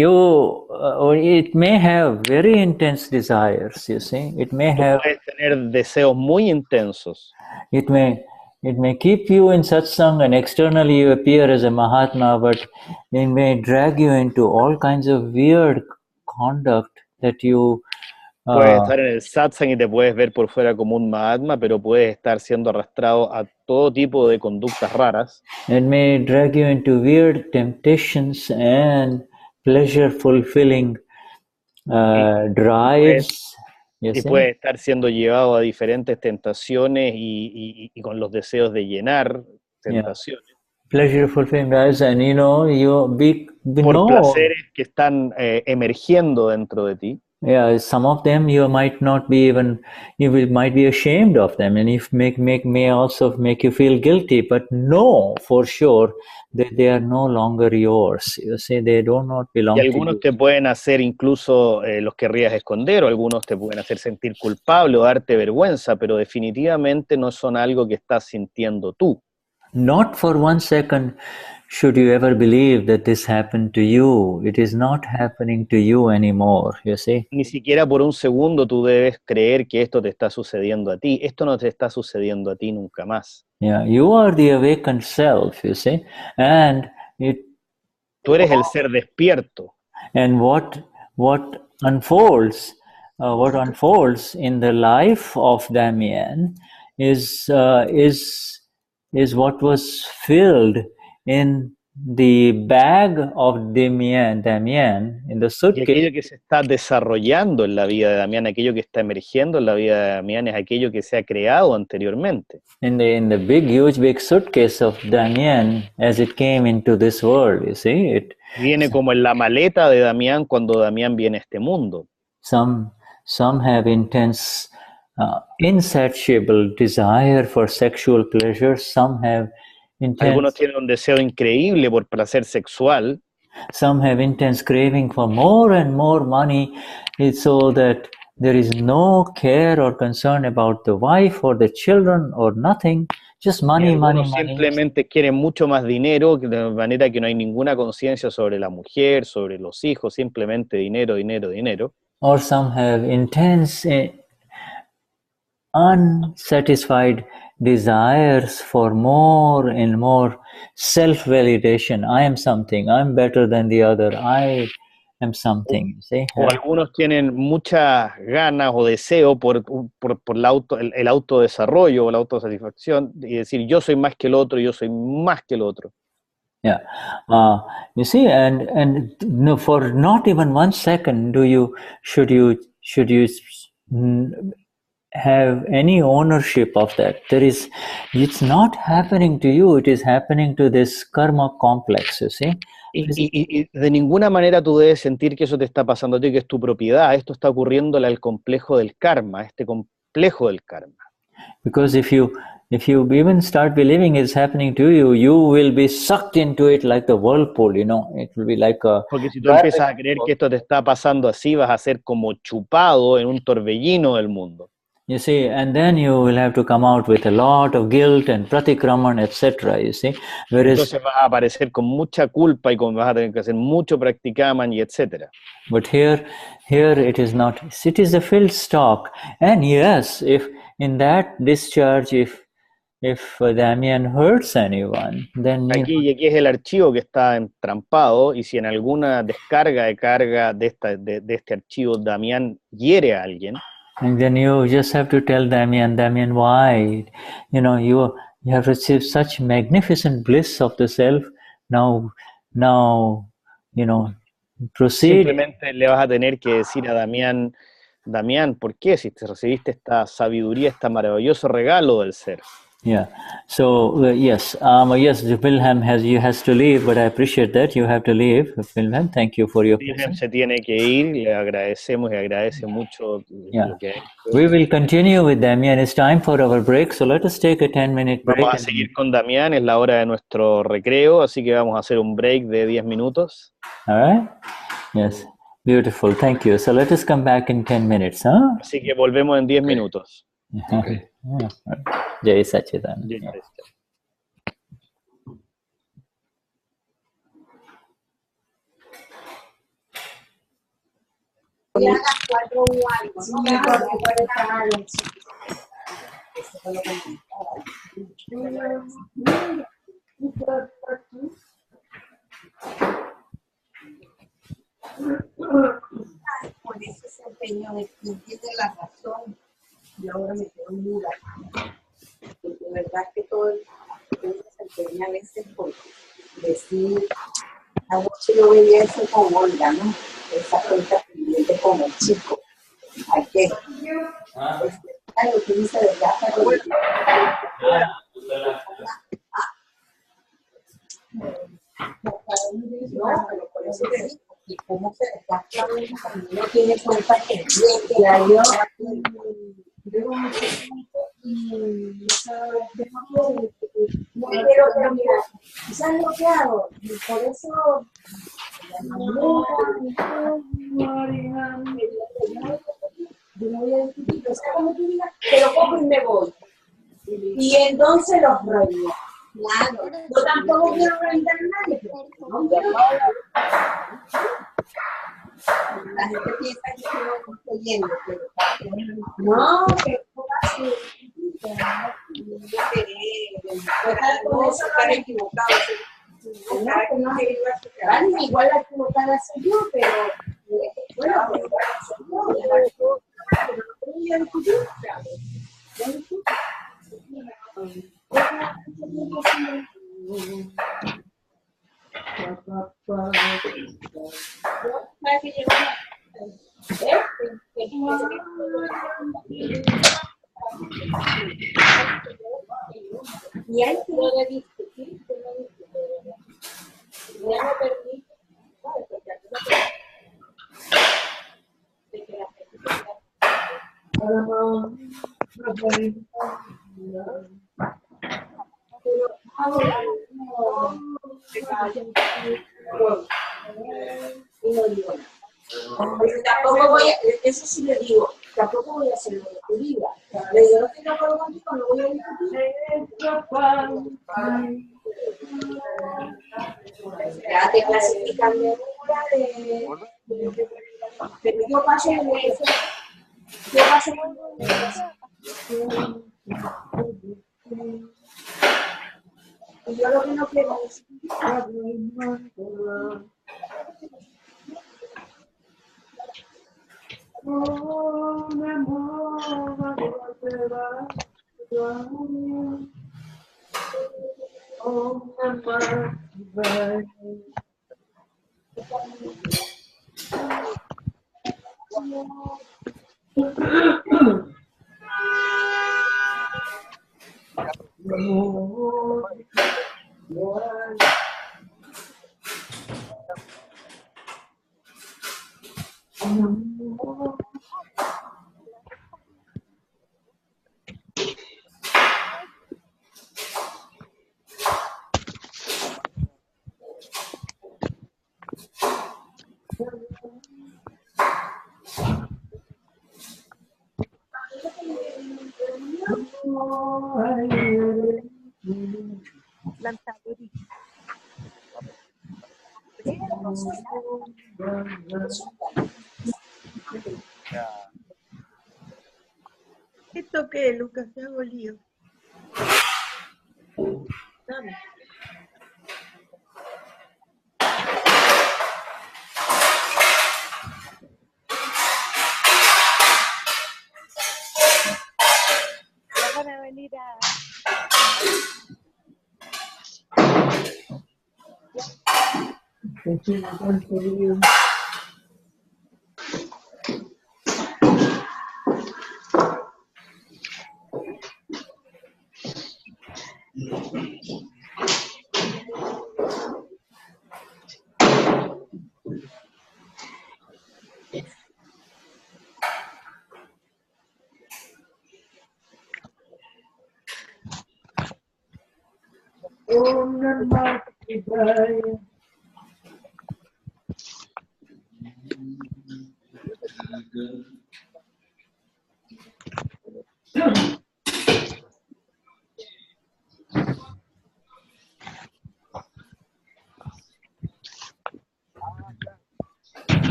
may have very intense desires, you see. It may have.
Puedes tener deseos muy intensos.
It may keep you in satsang, and externally you appear as a Mahatma, but it may drag you into all kinds of weird conduct that you.
Puedes estar en el satsang y te puedes ver por fuera como un Mahatma, pero puedes estar siendo arrastrado a todo tipo de conductas raras.
It may drag you into weird temptations and pleasure-fulfilling drives.
Y puede estar siendo llevado a diferentes tentaciones y con los deseos de llenar tentaciones.
Yeah. Pleasure-fulfilling drives, and
por placeres que están emergiendo dentro de ti.
Yeah, some of them you might not be even, might be ashamed of them, and if may also make you feel guilty, but know for sure that they are no longer yours. You see, they do not belong
y
to you.
Algunos te pueden hacer incluso, los querrías esconder, o algunos te pueden hacer sentir culpable o darte vergüenza, pero definitivamente no son algo que estás sintiendo tú.
Not for 1 second should you ever believe that this happened to you. It is not happening to you anymore, you see.
Ni siquiera por un segundo tú debes creer que esto te está sucediendo a ti. Esto no te está sucediendo a ti nunca más.
Yeah, you are the awakened self, you see. And
tú eres el ser despierto.
And what unfolds in the life of Damien is what was filled in the bag of Damien, in the suitcase.
Y aquello que se está desarrollando en la vida de Damien, aquello que está emergiendo en la vida de Damien, es aquello que se ha creado anteriormente.
In the big suitcase of Damien as it came into this world, you see.
Viene como en la maleta de Damien cuando Damien viene a este mundo.
Some have intense insatiable desire for sexual pleasure. Some have
Algunos tienen un deseo increíble por placer sexual.
Some have intense craving for more and more money, so that there is no care or concern about the wife or the children or nothing, just money, money, money.
Simplemente quieren mucho más dinero, de manera que no hay ninguna conciencia sobre la mujer, sobre los hijos, simplemente dinero, dinero, dinero.
Or some have intense, unsatisfied desires for more and more self-validation. I am something, I'm better than the other, I am something. See?
O algunos tienen muchas ganas o deseo por el autodesarrollo o la autosatisfacción y decir yo soy más que el otro, yo soy más que el otro.
Yeah, you see, and no, for not even 1 second should you have any ownership of that. It's not happening to you, it is happening to this karma complex, you see.
Y de ninguna manera tú debes sentir que eso te está pasando a ti, que es tu propiedad. Esto está ocurriéndole al complejo del karma, este complejo del karma.
Because if you even start believing it's happening to you, you will be sucked into it like the whirlpool, you know. It will be like a...
Porque si tú empiezas a creer que esto te está pasando así, vas a ser como chupado en un torbellino del mundo.
You see, and then you will have to come out with a lot of guilt and pratikraman, etc. You see,
entonces vas a aparecer con mucha culpa y vas a tener que hacer mucho practicaman y etc.
But here it is not. It is a filled stock, and yes, if in that discharge, if Damien hurts anyone, then
aquí es el archivo que está entrampado, y si en alguna descarga de carga de este archivo Damien hiere a alguien.
And then you just have to tell Damien, why? You know, you have received such magnificent bliss of the self. Now, you know, proceed.
Simplemente le vas a tener que decir a Damien, ¿por qué? Si te recibiste esta sabiduría, este maravilloso regalo del ser.
Yeah. So yes, Wilhelm has to leave, but I appreciate that you have to leave, Wilhelm. Thank you for your
Wilhelm se tiene que ir. Le agradecemos y agradece mucho lo que ha hecho.
We will continue with Damien. It's time for our break, so let us take a 10-minute break.
Vamos a seguir con Damien. Es la hora de nuestro recreo, así que vamos a hacer un break de 10 minutos.
All right. Yes. Beautiful. Thank you. So let us come back in 10 minutes, huh?
Así que volvemos en 10 minutos.
Okay. Jai Sachidananda.
Jai Sachidananda.
Por ese desempeño de que tiene la razón y ahora me quedo muda. Porque de verdad que todo el desempeño a veces por decir, anoche yo veía eso con Olga, ¿no? Esa cuenta pendiente con el chico. Hay que lo que dice de verdad, no, pero por eso te digo, y cómo se desgasta cuando uno tiene cuenta que ya yo no quiero terminar. ¿Sabes lo que hago? Y por eso yo no voy a discutir, pero ¿sabes cómo tú digas? Pero cojo y me voy. Y entonces los rollos. Claro, yo tampoco quiero reventar a nadie, pero no quiero. La gente piensa que yo no estoy yendo, pero no, que así. Con eso están equivocados. Igual la equivocada soy yo, pero bueno, soy yo. Pero no voy a discutir. Y hay que lo de discutir, que no discutir. Ya no permite, ¿sabes? Porque aquí no de que la gente pero ahora no y no digo nada. Tampoco voy a, eso sí le digo, tampoco voy a hacer lo que tú digas. Yo no estoy de acuerdo contigo, no voy a discutir. Ya te clasifican de una pero yo paso de eso. Yo paso de eso. Y yo lo que no quiero es...
¿Esto qué, Lucas? Se hago lío. Dame. Van a venir a...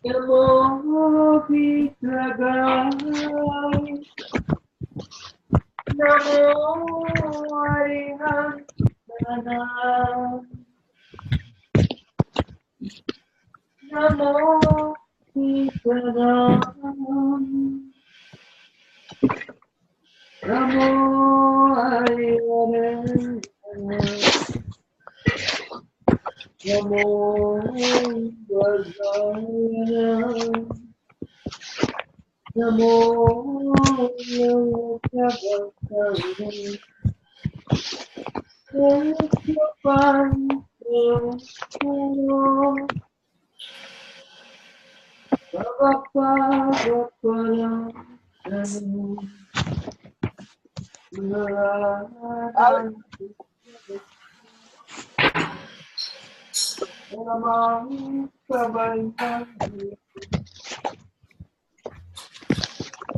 Namo Vishuddhatma, Namo Arihantana, Namo Vishuddhatma, Namo Arihantana, Namo Vishuddhatma. Namo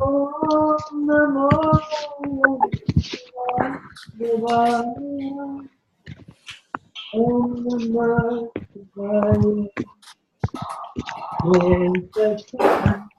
Om Namo Devaya. Om Namo Devaya. Om Tattvaya.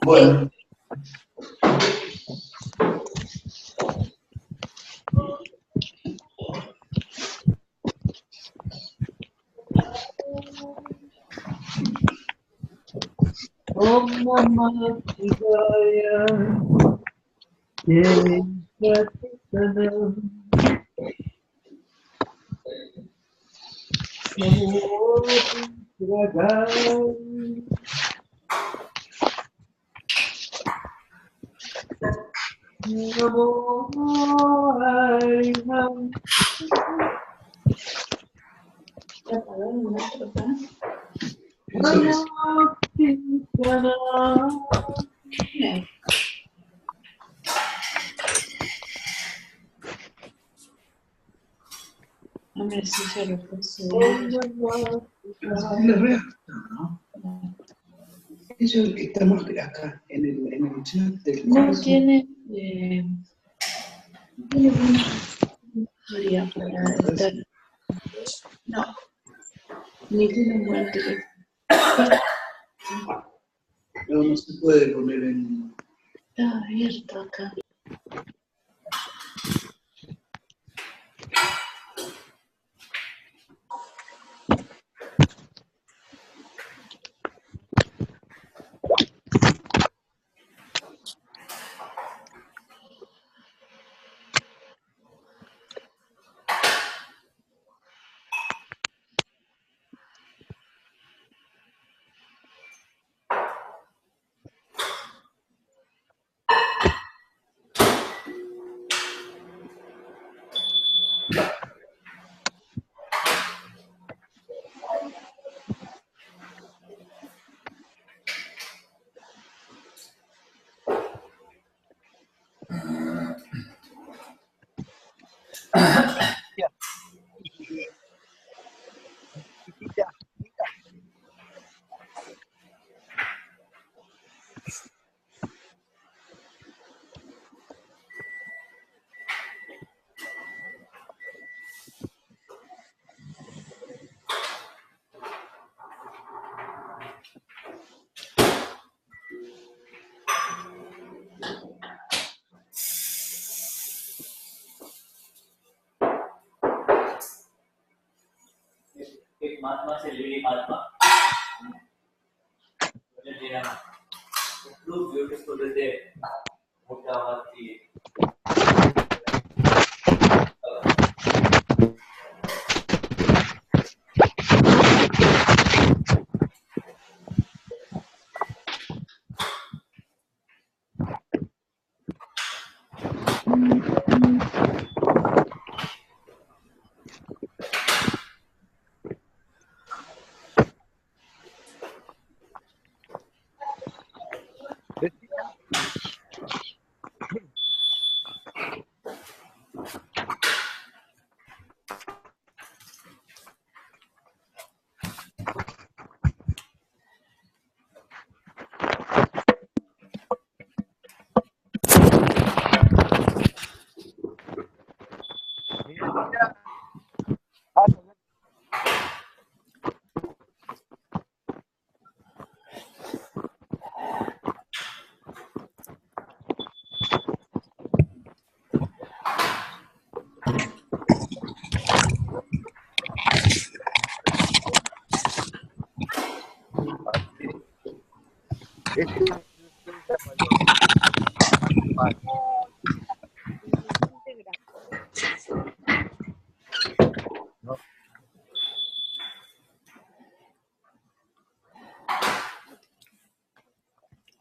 Bueno.
Om Namah Shivaya. Jai Satchitanam. Namo Shivaya. Namo Harinam. Namo Kirtanam.
A ver si ya lo puse.
Om Namah Shivaya.
Es real, ¿no? Eso que estamos acá en el chat del
No
curso.
tiene, no tiene una historia para estar. No, ni tiene un buen teléfono.
No se puede poner en...
Está abierto acá.
एक महात्मा से lady Mahatma look beautiful today Mutavati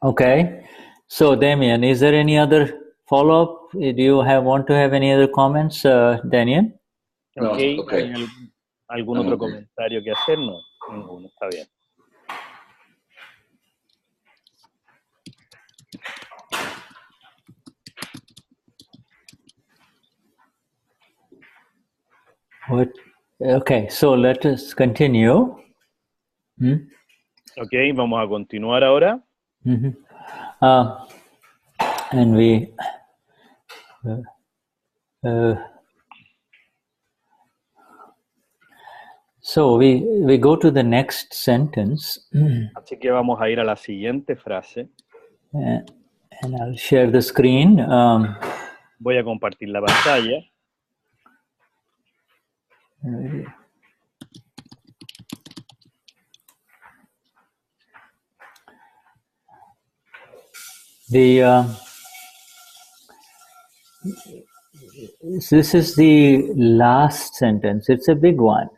Okay, so Damien, is there any other follow-up? Do you want to have any other comments, Damien?
No,
Okay.
okay.
¿Hay algún otro comentario que hacer? No, ninguno, está bien.
What? Okay, so let us continue.
Ok, vamos a continuar ahora.
And we so we go to the next sentence.
Así que vamos a ir a la siguiente frase.
And I'll share the screen.
Voy a compartir la pantalla.
This is the last sentence. It's a big one.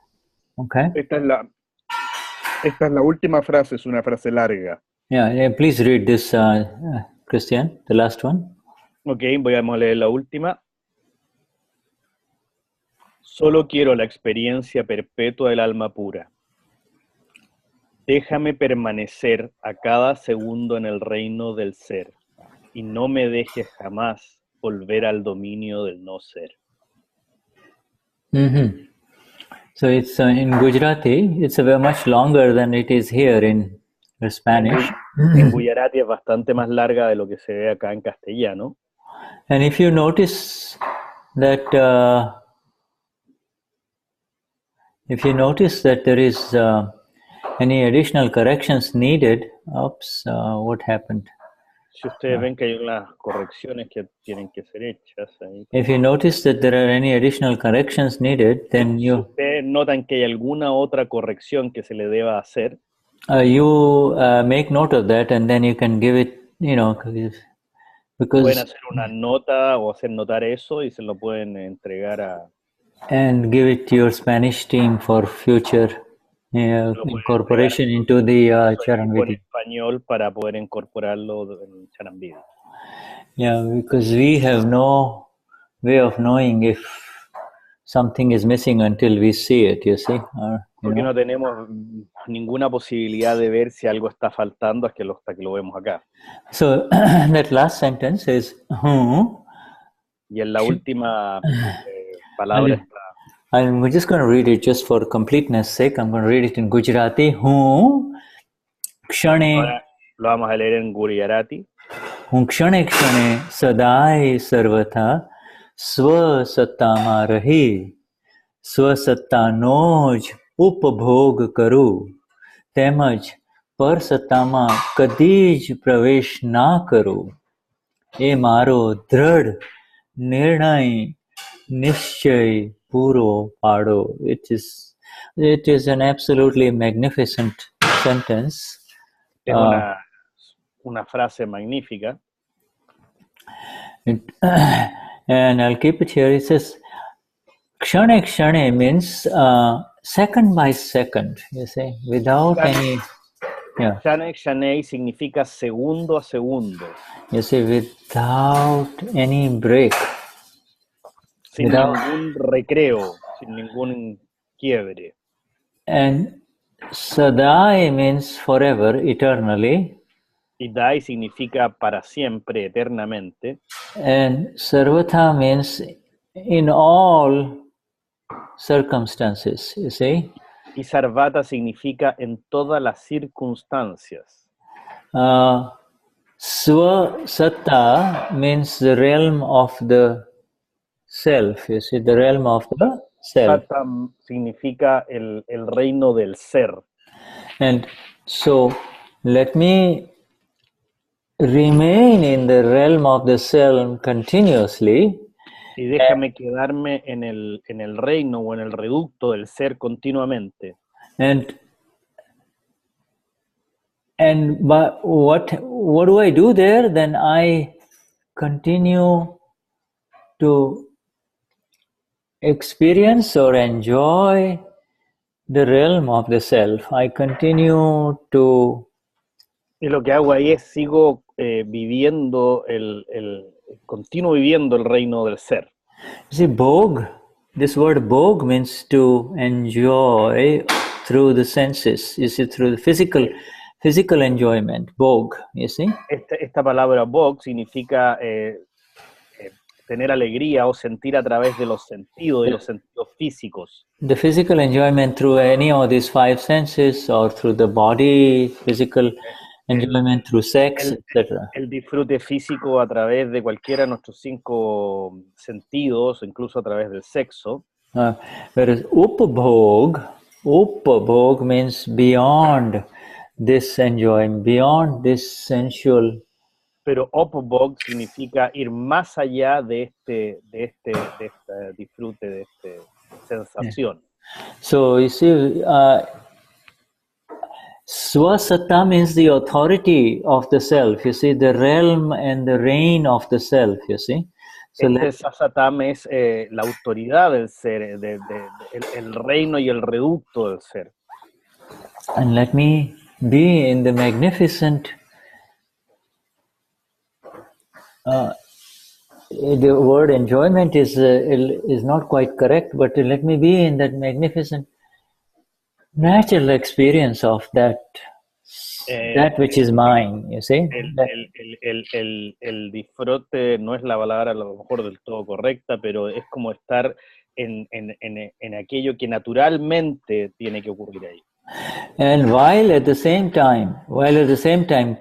Okay.
Esta es la última frase, es una frase larga.
Yeah, please read this, Cristian, the last one.
Ok, voy a leer la última. Solo quiero la experiencia perpetua del alma pura. Déjame permanecer a cada segundo en el reino del ser y no me dejes jamás volver al dominio del no ser.
So it's in Gujarati, it's much longer than it is here in Spanish.
En Gujarati es bastante más larga de lo que se ve acá en castellano.
And if you notice that there is any additional corrections needed, what happened?
Si ustedes ven que hay unas correcciones que tienen que ser hechas ahí.
If you notice that there are any additional corrections needed, then
Si ustedes notan que hay alguna otra corrección que se le deba hacer,
you make note of that, and then you can give it, because
pueden hacer una nota o hacer notar eso y se lo pueden entregar a
and give it to your Spanish team for future incorporation into the Charan Vidhi.
En español para poder incorporarlo en Charan Vidhi.
Yeah, because we have no way of knowing if something is missing until we see it, you see.
Porque no tenemos ninguna posibilidad de ver si algo está faltando hasta que lo vemos acá.
So that last sentence is
y en la última palabra está.
I'm just going to read it just for completeness sake. I'm going to read it in Gujarati. Kshane.
Lo vamos a leer en Gujarati.
Kshane kshane sadai sarvata swasattama rahi swasattanoj upabhog karu temaj પરસત્તામાં કદી જ પ્રવેશ ના કરું એ મારો દૃઢ નિર્ણય નિશ્ચય પૂરો પાડો. It is an absolutely magnificent sentence.
Es una frase magnífica.
And I'll keep it here. It says, Kshane Kshane means second by second, you see, without any... Yeah.
Kshane Kshane significa segundo a segundo.
You see, without any break.
Sin ningún recreo, sin ningún quiebre.
And Sadai means forever, eternally.
Y Dai significa para siempre, eternamente.
And Sarvata means in all circumstances, you see.
Y Sarvata significa en todas las circunstancias.
Swasatta means the realm of the self, you see, the realm of the self.
Satta significa el reino del ser.
And so, let me remain in the realm of the self continuously.
Y déjame quedarme en el reino o en el reducto del ser continuamente.
And what do I do there? Then I continue to experience or enjoy the realm of the self. I continue to...
Y lo que hago ahí es sigo continuo viviendo el reino del ser.
See, bhog, this word bhog means to enjoy through the senses, you see, through the physical enjoyment, bhog, you see.
Esta palabra bhog significa tener alegría o sentir a través de los sentidos físicos.
The physical enjoyment through any of these five senses or through the body, physical enjoyment through sex, etc.
El disfrute físico a través de cualquiera de nuestros 5 sentidos, incluso a través del sexo.
Whereas upabhog means beyond this enjoyment, beyond this sensual.
Pero upabhog significa ir más allá de este disfrute, de esta sensación.
So you see, Swasatta means the authority of the self, you see, the realm and the reign of the self, you see. So
Sasatam es la autoridad del ser, el reino y el reducto del ser.
And let me be in the magnificent, the word enjoyment is not quite correct, but let me be in that magnificent natural experience of that which is mine, you see.
El disfrute no es la palabra a lo mejor del todo correcta, pero es como estar en aquello que naturalmente tiene que ocurrir ahí.
And while at the same time,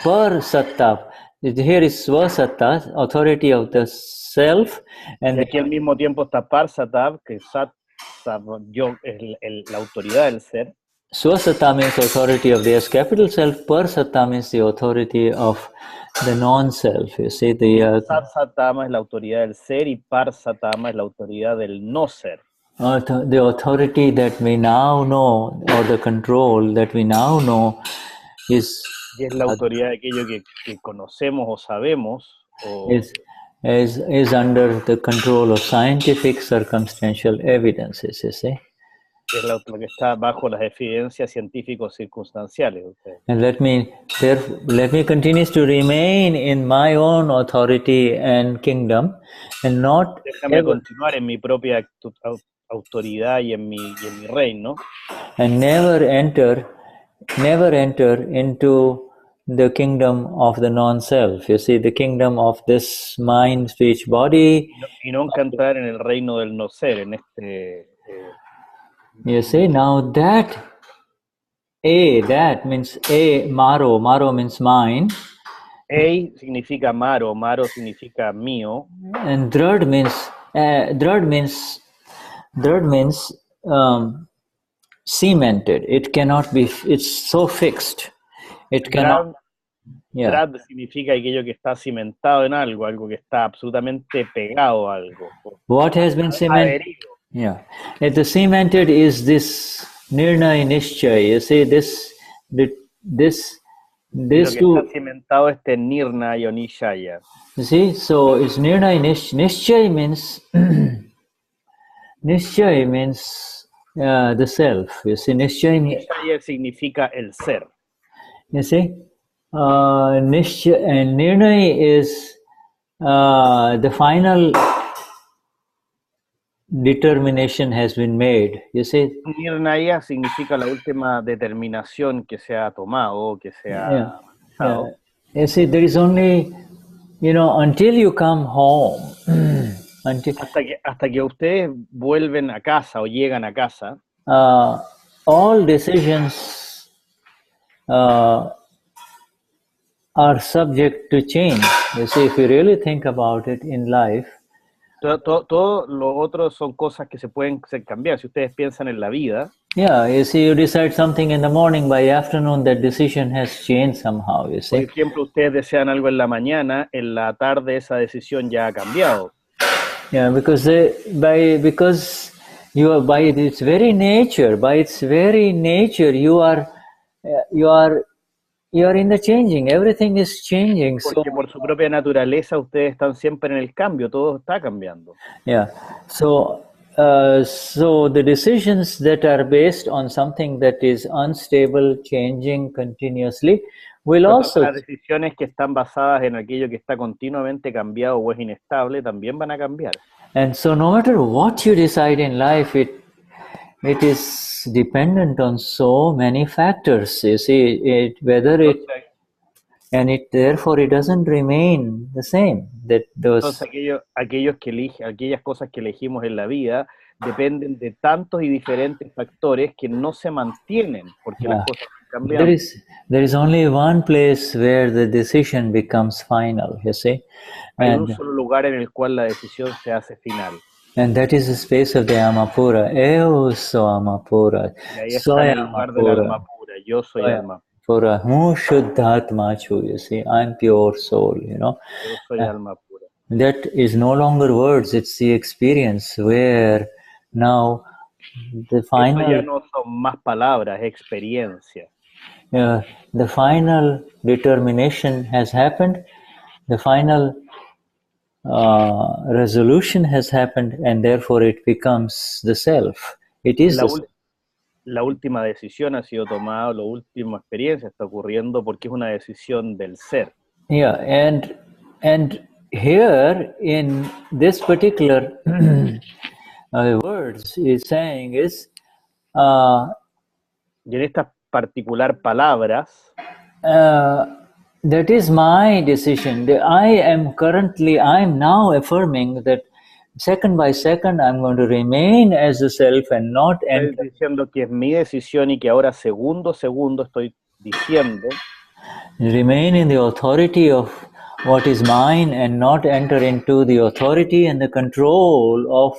per satta, here is swasatta, authority of the self, and
y aquí al mismo tiempo está par-satta, que sat yo es la autoridad del ser.
Swasatta means authority of the S capital self, par-satta means the authority of the non-self. You see,
Sat-sattama es la autoridad del ser y par-sattama es la autoridad del no ser.
The authority that we now know, or the control that we now know, is
la autoridad de aquello que conocemos o sabemos.
Is under the control of scientific circumstantial evidences, you see.
Es lo que está bajo las evidencias científicos circunstanciales.
And let me continue to remain in my own authority and kingdom, and not.
Déjame continuar en mi propia autoridad y en mi reino.
And never enter into the kingdom of the non-self. You see, the kingdom of this mind, speech, body.
Y nunca entrar en el reino del no ser, en este.
You see, now that means maro means mine.
Significa maro significa mío.
And drad means cemented. It cannot be, it's so fixed. It cannot.
Drad significa aquello que está cimentado en algo que está absolutamente pegado a algo.
What has been cemented? Yeah, the cemented is this nirnay nishchay. You see, this
lo que está cimentado este nirnay o nishaya.
You see, so it's nirnay nishchay means nishchay means the self. You see, nishchay
significa el ser.
You see, nishchay and nirnay is the final determination has been made. You see,
Nirnaya significa la última determinación que se ha tomado, que se ha
yeah. You see, there is only, until you come home,
hasta que ustedes vuelven a casa o llegan a casa,
all decisions are subject to change. You see, if you really think about it in life,
todo lo otro son cosas que se pueden cambiar. Si ustedes piensan en la vida,
you see, you decide something in the morning, by afternoon that decision has changed somehow. You see.
Por ejemplo, ustedes desean algo en la mañana, en la tarde esa decisión ya ha cambiado.
Yeah, because you are by its very nature, you are in the changing. Everything is changing.
Porque por su propia naturaleza ustedes están siempre en el cambio, todo está cambiando.
Yeah. So the decisions that are based on something that is unstable, changing continuously, will also.
Las decisiones que están basadas en aquello que está continuamente cambiado o es inestable también van a cambiar.
And so, no matter what you decide in life, it is dependent on so many factors. You see, and therefore it doesn't remain the same. That those.
Entonces aquellas cosas que elegimos en la vida dependen de tantos y diferentes factores que no se mantienen porque las cosas van cambiando.
There is only one place where the decision becomes final, you see.
Hay un solo lugar en el cual la decisión se hace final.
And that is the space of the Alma Pura. Eu sou Alma Pura.
Y ahí está el lugar del Alma Pura. Yo soy Alma
Pura. Shuddhatma, you see. I'm pure soul, you know.
Yo soy Alma Pura.
That is no longer words, it's the experience where now the final...
Esto ya no son más palabras, experiencia.
The final determination has happened, the final resolution has happened, and therefore it becomes the self. It is
la última decisión ha sido tomada, la última experiencia está ocurriendo porque es una decisión del ser.
Yeah, and here in this particular words is saying is
y en estas particular palabras
that is my decision. I'm now affirming that second by second I'm going to remain as the self and not enter.
Estoy diciendo que es mi decisión y que ahora segundo a segundo estoy diciendo
remain in the authority of what is mine and not enter into the authority and the control of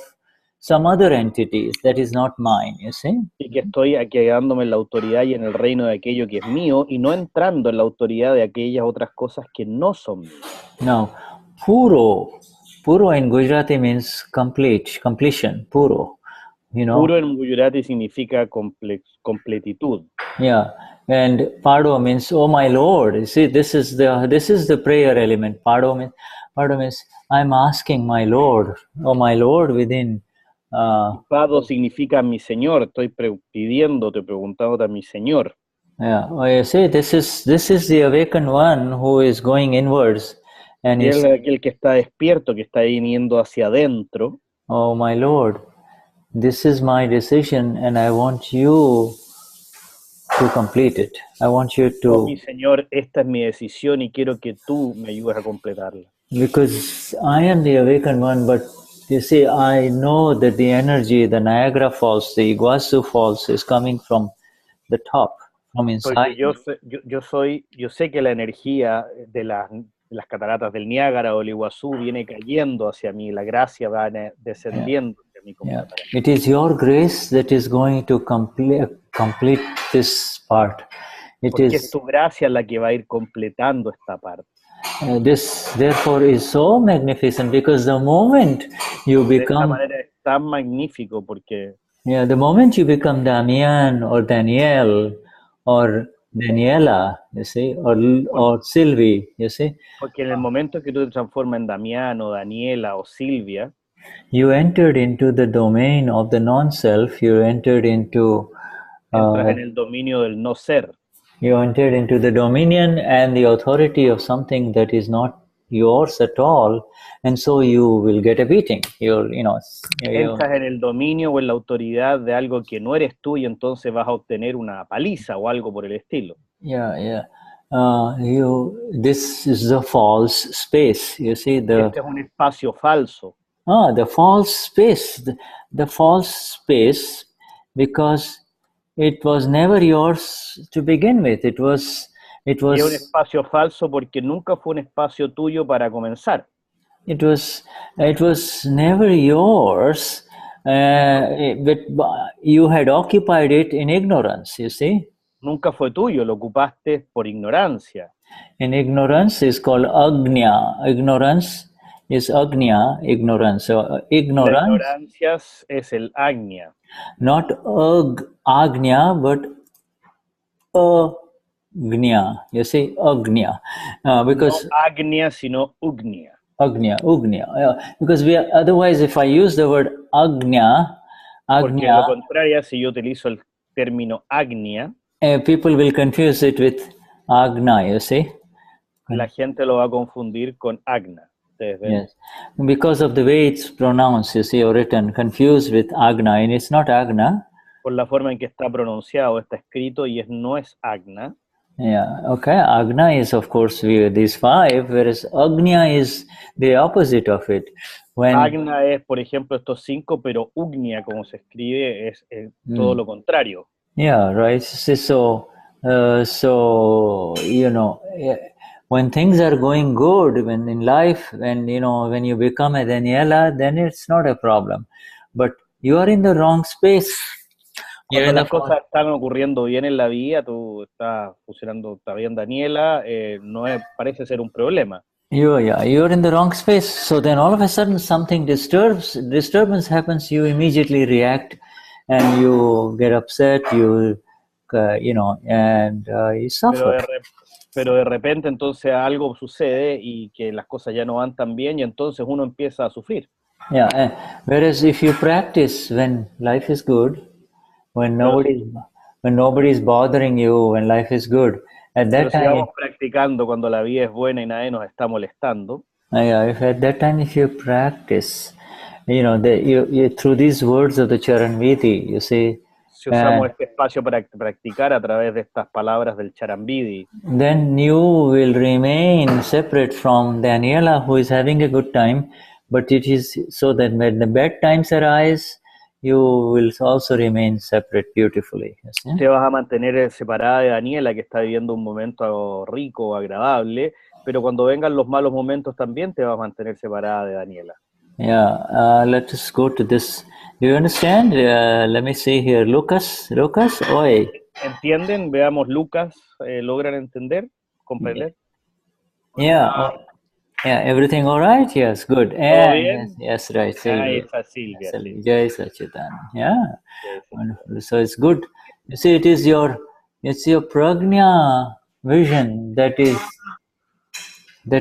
some other entities that is not mine, you see.
Y que estoy quedándome en la autoridad y en el reino de aquello que es mío y no entrando en la autoridad de aquellas otras cosas que no son mías.
Now, Puro in Gujarati means completion, puro, you know.
Puro en Gujarati significa completitud.
Yeah, and Pado means, oh my Lord. You see, this is the prayer element. Pado means I'm asking my Lord, oh my Lord within.
Pado significa mi Señor. Estoy pidiéndote, preguntándote a mi Señor.
Yeah, you see, this is the awakened one who is going inwards. And
y es aquel que está despierto, que está viniendo hacia adentro.
Oh my Lord, this is my decision and I want you to complete it. I want you to...
Oh, mi Señor, esta es mi decisión y quiero que tú me ayudes a completarla.
Because I am the awakened one, but you see, I know that the energy, the Niagara Falls, the Iguazu Falls is coming from the top, from inside.
Porque yo sé que la energía de las cataratas del Niágara o el Iguazú viene cayendo hacia mí, la gracia va descendiendo hacia mí como catarata.
It is your grace that is going to complete this part.
Porque es tu gracia la que va a ir completando esta parte.
This therefore is so magnificent because the moment you become...
De esta manera es tan magnífico porque...
Yeah, the moment you become Damien or Daniel or Daniela, you see, or Sylvie, you see.
Porque en el momento que tú te transformas en Damián o Daniela o Silvia,
you entered into the domain of the non-self, you entered into...
entras en el dominio del no ser.
You entered into the dominion and the authority of something that is not yours at all, and so you will get a beating.
Entras en el dominio o en la autoridad de algo que no eres tú y entonces vas a obtener una paliza o algo por el estilo.
Yeah. This is the false space. You see
este es un espacio falso.
The false space. The false space because it was never yours to begin with. It was.
Y es un espacio falso porque nunca fue un espacio tuyo para comenzar.
It was never yours, but you had occupied it in ignorance, you see.
Nunca fue tuyo, lo ocupaste por ignorancia.
And ignorance is called agnya. Ignorance is agnya, ignorance. So ignorance.
La ignorancia es el agnya.
Not agnya, but agnya. You see, agnya. Because
no agnya, sino ugnya.
Agnya. Because otherwise, if I use the word agnya,
porque lo contrario, si yo utilizo el término agnya,
people will confuse it with agna, you see.
La gente lo va a confundir con agna.
Yes, because of the way it's pronounced, you see, or written, confused with agna, and it's not agna.
Por la forma en que está pronunciado, está escrito y no es agna.
Yeah, okay. Agna is, of course, these five, whereas Agnya is the opposite of it. When
Agna es, por ejemplo, estos 5, pero Ugnia, como se escribe, es todo lo contrario.
Yeah, right. So, when things are going good, when in life, when you become a Daniela, then it's not a problem. But you are in the wrong space.
Cuando las cosas están ocurriendo bien en la vida, tú estás funcionando, está bien, Daniela, parece ser un problema.
You're in the wrong space. So then all of a sudden something disturbance happens, you immediately react and you get upset, you suffer.
Pero de repente entonces algo sucede y que las cosas ya no van tan bien y entonces uno empieza a sufrir.
Yeah, whereas if you practice when life is good, when nobody's bothering you, when life is good, at that time,
vamos practicando cuando la vida es buena y nadie nos está molestando.
If you practice, through these words of the Charan Vidhi, you see.
Si usamos este espacio para practicar a través de estas palabras del Charan Vidhi,
then you will remain separate from Daniela, who is having a good time, but it is so that when the bad times arise, you will also remain separate beautifully.
Te vas a mantener separada de Daniela, que está viviendo un momento rico, agradable, pero cuando vengan los malos momentos también te vas a mantener separada de Daniela.
Yeah, let us go to this. Do you understand? Let me see here. Lucas, oye.
¿Entienden? Veamos Lucas. ¿Logran entender? ¿Comprender?
Yeah. Yeah, everything all right? Yes, good. And yes, right.
Silvia. Silvia.
Jai Sachitan. Yeah. Wonderful. So it's good. You see, it's your prajna vision that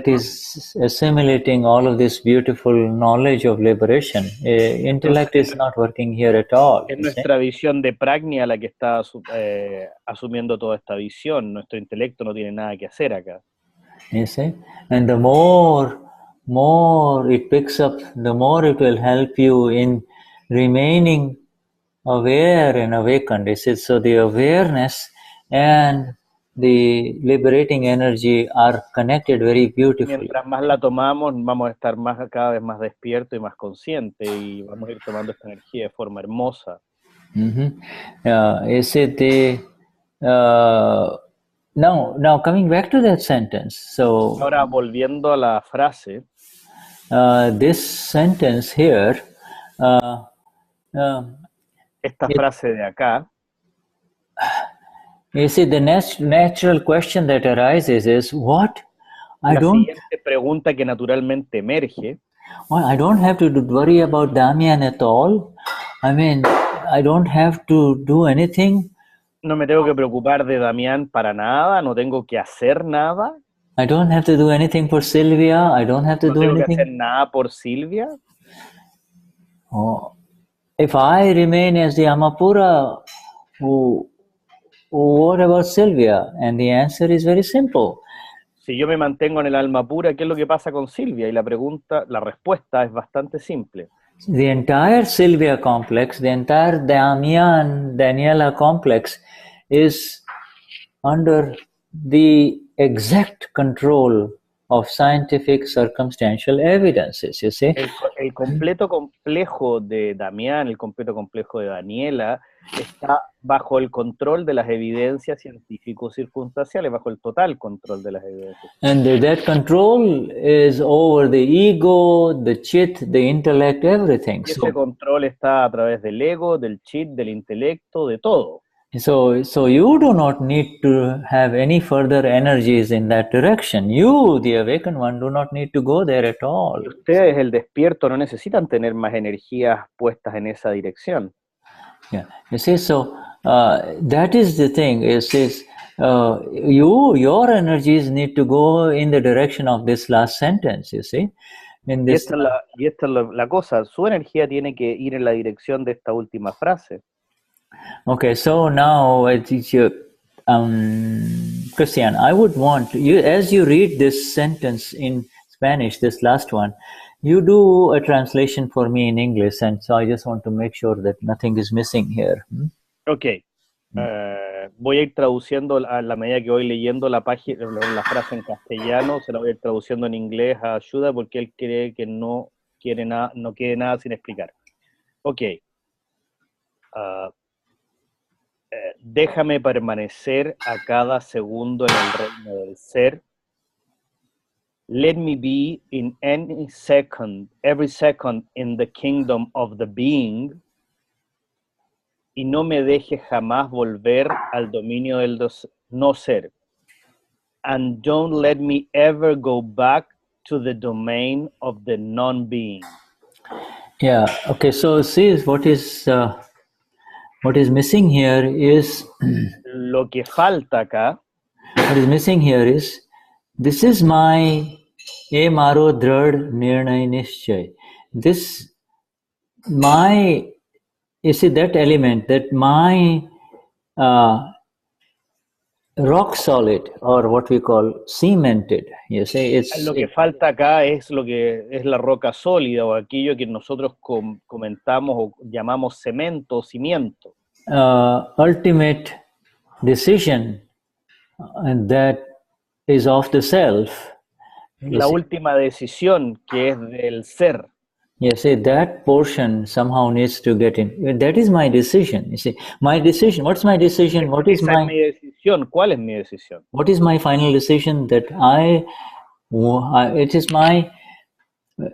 is assimilating all of this beautiful knowledge of liberation. Intellect is not working here at all.
Es nuestra visión de prajna la que está asumiendo toda esta visión. Nuestro intelecto no tiene nada que hacer acá.
You see? And the more it picks up, the more it will help you in remaining aware and awakened. So the awareness and the liberating energy are connected very beautifully.
Mientras más la tomamos, vamos a estar cada vez más despierto y más consciente y vamos a ir tomando esta energía de forma hermosa.
Now coming back to that sentence. So
ahora volviendo a la frase.
This sentence here.
Esta frase de acá.
You see, the natural question that arises is what?
La siguiente pregunta que naturalmente emerge.
Well, I don't have to worry about Damien at all. I mean, I don't have to do anything.
No me tengo que preocupar de Damián para nada, no tengo que hacer nada.
I don't have to do anything for Sylvia. I don't have to do anything.
No tengo que hacer nada por Silvia.
Oh, if I remain as the Alma Pura, what about Sylvia? And the answer is very simple.
Si yo me mantengo en el alma pura, ¿qué es lo que pasa con Silvia? Y la respuesta es bastante simple.
The entire Sylvia complex, the entire Daniela complex is under the exact control of scientific circumstantial evidences, you see.
El completo complejo de Damián, el completo complejo de Daniela, está bajo el control de las evidencias científico-circunstanciales, bajo el total control de las evidencias.
And that control is over the ego, the chit, the intellect, everything.
Y ese control está a través del ego, del chit, del intelecto, de todo.
So you do not need to have any further energies in that direction. You, the awakened one, do not need to go there at all.
Y ustedes, el despierto, no necesitan tener más energías puestas en esa dirección.
Yeah, you see, so that is the thing. Your energies need to go in the direction of this last sentence. You see,
y esta es la cosa. Su energía tiene que ir en la dirección de esta última frase.
Okay, so now I teach you, Cristian, I would want you, as you read this sentence in Spanish, this last one, you do a translation for me in English, and so I just want to make sure that nothing is missing here.
Okay. Voy a ir traduciendo a la medida que voy leyendo la página, la frase en castellano, se la voy a ir traduciendo en inglés a Shuddha porque él cree que no quiere nada sin explicar. Ok. Déjame permanecer a cada segundo en el reino del ser. Let me be in every second in the kingdom of the being. Y no me deje jamás volver al dominio del no ser. And don't let me ever go back to the domain of the non-being.
Yeah, okay, so see what is missing here is
lo que falta acá.
What is missing here is this is my maro drad nirnay nischay. This my you see that element, that my rock solid, or what we call cemented. You see, it's
lo que falta acá es lo que es la roca sólida o aquello que nosotros comentamos o llamamos cemento o cimiento.
Ultimate decision that is of the self.
La última decisión que es del ser.
You see, that portion somehow needs to get in. That is my decision. You see, my decision. What's my decision? What is my
mi decisión? ¿Cuál es mi decisión?
What is my final decision? That it is my.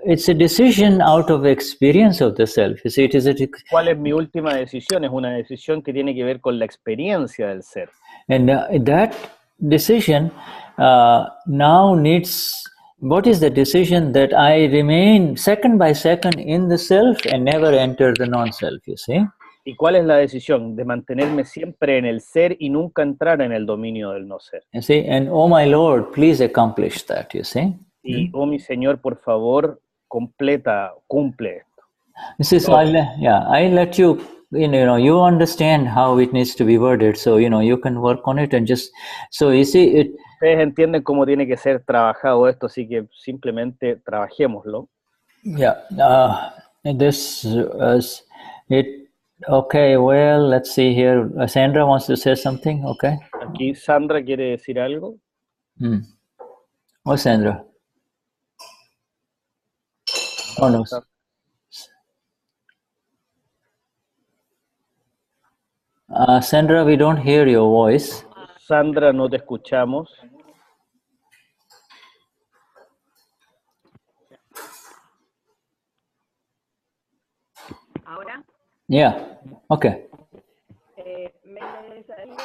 It's a decision out of experience of the self. You see, it is a.
¿Cuál es mi última decisión? Es una decisión que tiene que ver con la experiencia del ser.
And that decision now needs. What is the decision? That I remain second by second in the self and never enter the non-self, you see?
¿Y cuál es la decisión? De mantenerme siempre en el ser y nunca entrar en el dominio del no ser.
You see? And oh my Lord, please accomplish that, you see?
Y oh mi Señor, por favor, cumple esto.
You see, so I let you, you understand how it needs to be worded, so, you can work on it and just, so you see,
Ustedes entienden cómo tiene que ser trabajado esto, así que simplemente trabajémoslo.
Yeah, this is it. Okay, well, let's see here. Sandra wants to say something, okay?
Aquí Sandra quiere decir algo.
Oh, Sandra. Oh, no. Sandra, we don't hear your voice.
Sandra, no te escuchamos.
¿Ahora?
Yeah, okay.
Me gustaría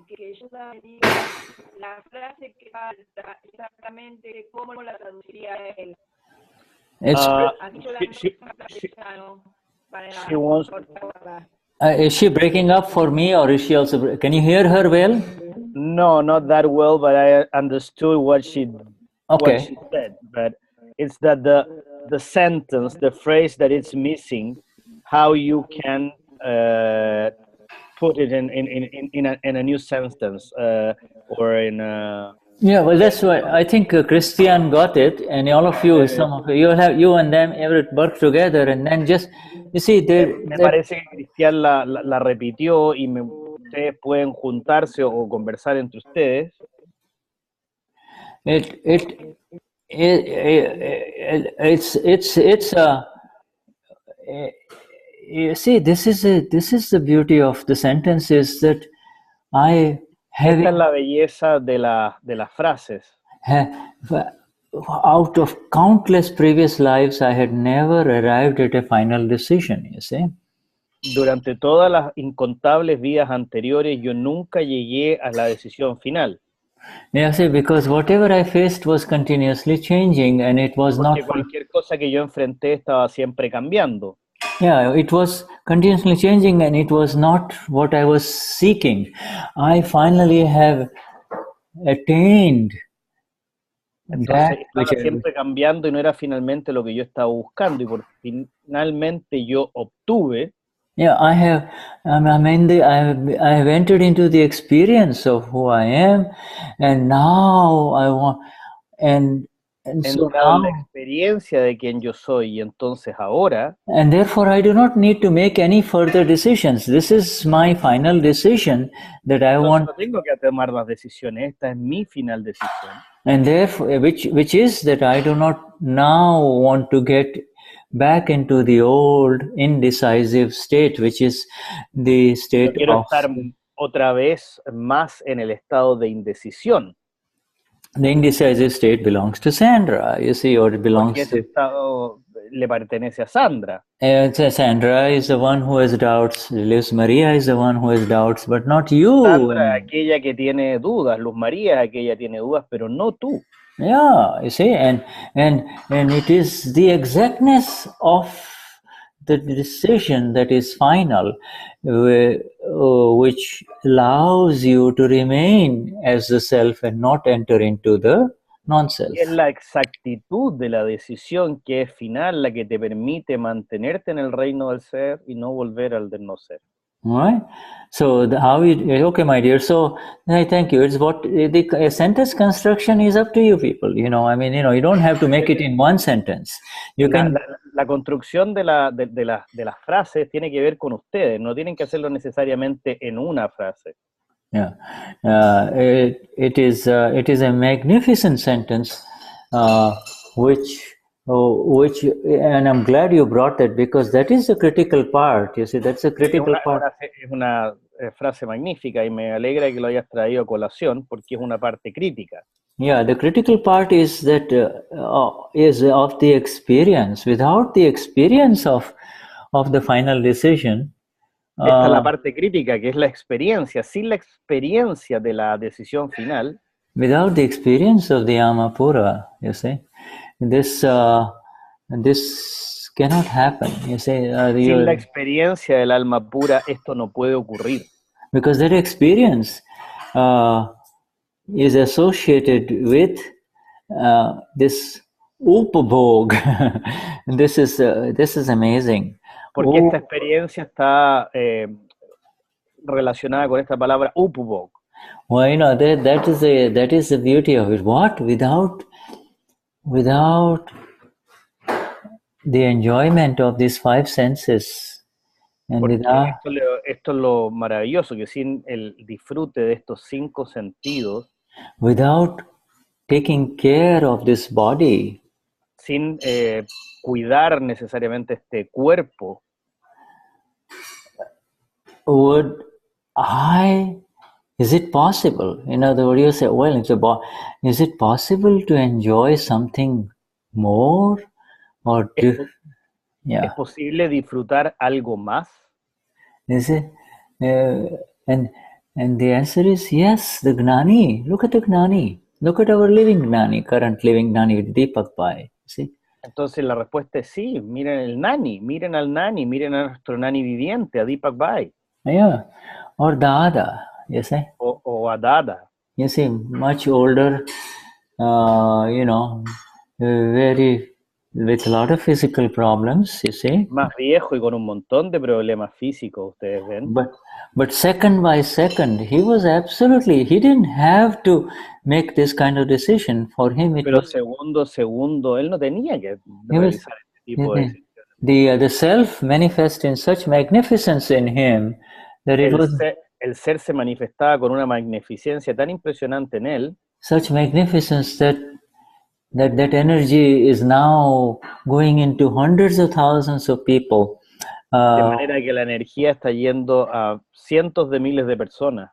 que yo diga la frase que falta exactamente cómo la traduciría él.
She wants.
Is she breaking up for me, or is she also? Can you hear her well?
No, not that well, but I understood what she said. But it's that the sentence, the phrase that it's missing, how you can put it in a new sentence or in a.
Yeah, well, that's why I think Cristian got it, and all of you, you and them, ever work together, and then just you see.
Me parece que Cristian la repitió y ustedes pueden juntarse o conversar entre ustedes.
You see, this is the beauty of the sentence, is that
Esta es la belleza de las frases.
Out of countless previous lives, I had never arrived at a final decision, you see.
Durante todas las incontables vidas anteriores, yo nunca llegué a la decisión final.
Yeah, see, because whatever I faced was continuously changing, and it was
Porque
not.
Cualquier cosa que yo enfrenté estaba siempre cambiando.
Yeah, it was continuously changing, and it was not what I was seeking. I finally have attained.
Entonces estaba siempre cambiando y no era finalmente lo que yo estaba buscando, y finalmente yo obtuve.
Yeah, I have entered into the experience of who I am, and now I want, and
entrado en la experiencia de quien yo soy, y entonces ahora,
and therefore I do not need to make any further decisions. This is my final decision that I want.
No tengo que tomar más decisiones. Esta es mi final decisión.
And therefore, which is that I do not now want to get back into the old indecisive state, which is the state
quiero
of.
Estar otra vez más en el estado de indecisión.
The indecisive state belongs to Sandra, you see, or it belongs
Porque ese estado le pertenece a Sandra.
Sandra is the one who has doubts. Luz Maria is the one who has doubts, but not you.
Sandra, aquella que tiene dudas. Luz María, aquella tiene dudas, pero no tú.
Yeah, you see, and it is the exactness of the decision that is final, which allows you to remain as the self and not enter into the non-self.
Es la exactitud de la decisión que es final la que te permite mantenerte en el reino del ser y no volver al del no ser.
Right? So okay, my dear. So I thank you. It's what the sentence construction is up to you people. You know, I mean, you know, you don't have to make it in one sentence. You can.
La construcción de las frases tiene que ver con ustedes. No tienen que hacerlo necesariamente en una frase.
Yeah, it is a magnificent sentence, which, and I'm glad you brought that because that is the critical part. You see, that's a critical part.
Es una frase magnífica y me alegra que lo hayas traído a colación porque es una parte crítica.
Yeah, the critical part is that is of the experience. Without the experience of the final decision.
Esta es la parte crítica, que es la experiencia. Sin la experiencia de la decisión final.
Without the experience of the Alma Pura, you see, this cannot happen. You see,
sin la experiencia del alma pura, esto no puede ocurrir.
Because that experience is associated with this upabhog. This is amazing.
Porque esta experiencia está relacionada con esta palabra upabhog.
Well, you know, that is the beauty of it. What? Without the enjoyment of these five senses, and without,
esto es lo maravilloso, que sin el disfrute de estos cinco sentidos,
without taking care of this body,
sin cuidar necesariamente este cuerpo,
is it possible? In other words, you say, well, is it possible to enjoy something more? Or
¿Es posible disfrutar algo más?
Is it? And the answer is yes, the Gnani. Look at the Gnani. Look at our living Gnani, current living Gnani with Deepak Bhai. See?
Entonces la respuesta es sí. Miren el Nani, miren al Nani, miren a nuestro Nani viviente, a Deepak Bhai.
Yeah, or Dada, you see.
O a Dada.
You see, much older, you know, with a lot of physical problems, you see.
Más viejo y con un montón de problemas físicos, ustedes ven.
But second by second, he didn't have to make this kind of decision. For him,
Pero segundo, él no tenía que realizar este tipo de decisiones.
The self manifests in such magnificence in him that
el ser se manifestaba con una magnificencia tan impresionante en él.
Such magnificence that energy is now going into hundreds of thousands of people.
De manera que la energía está yendo a cientos de miles de personas.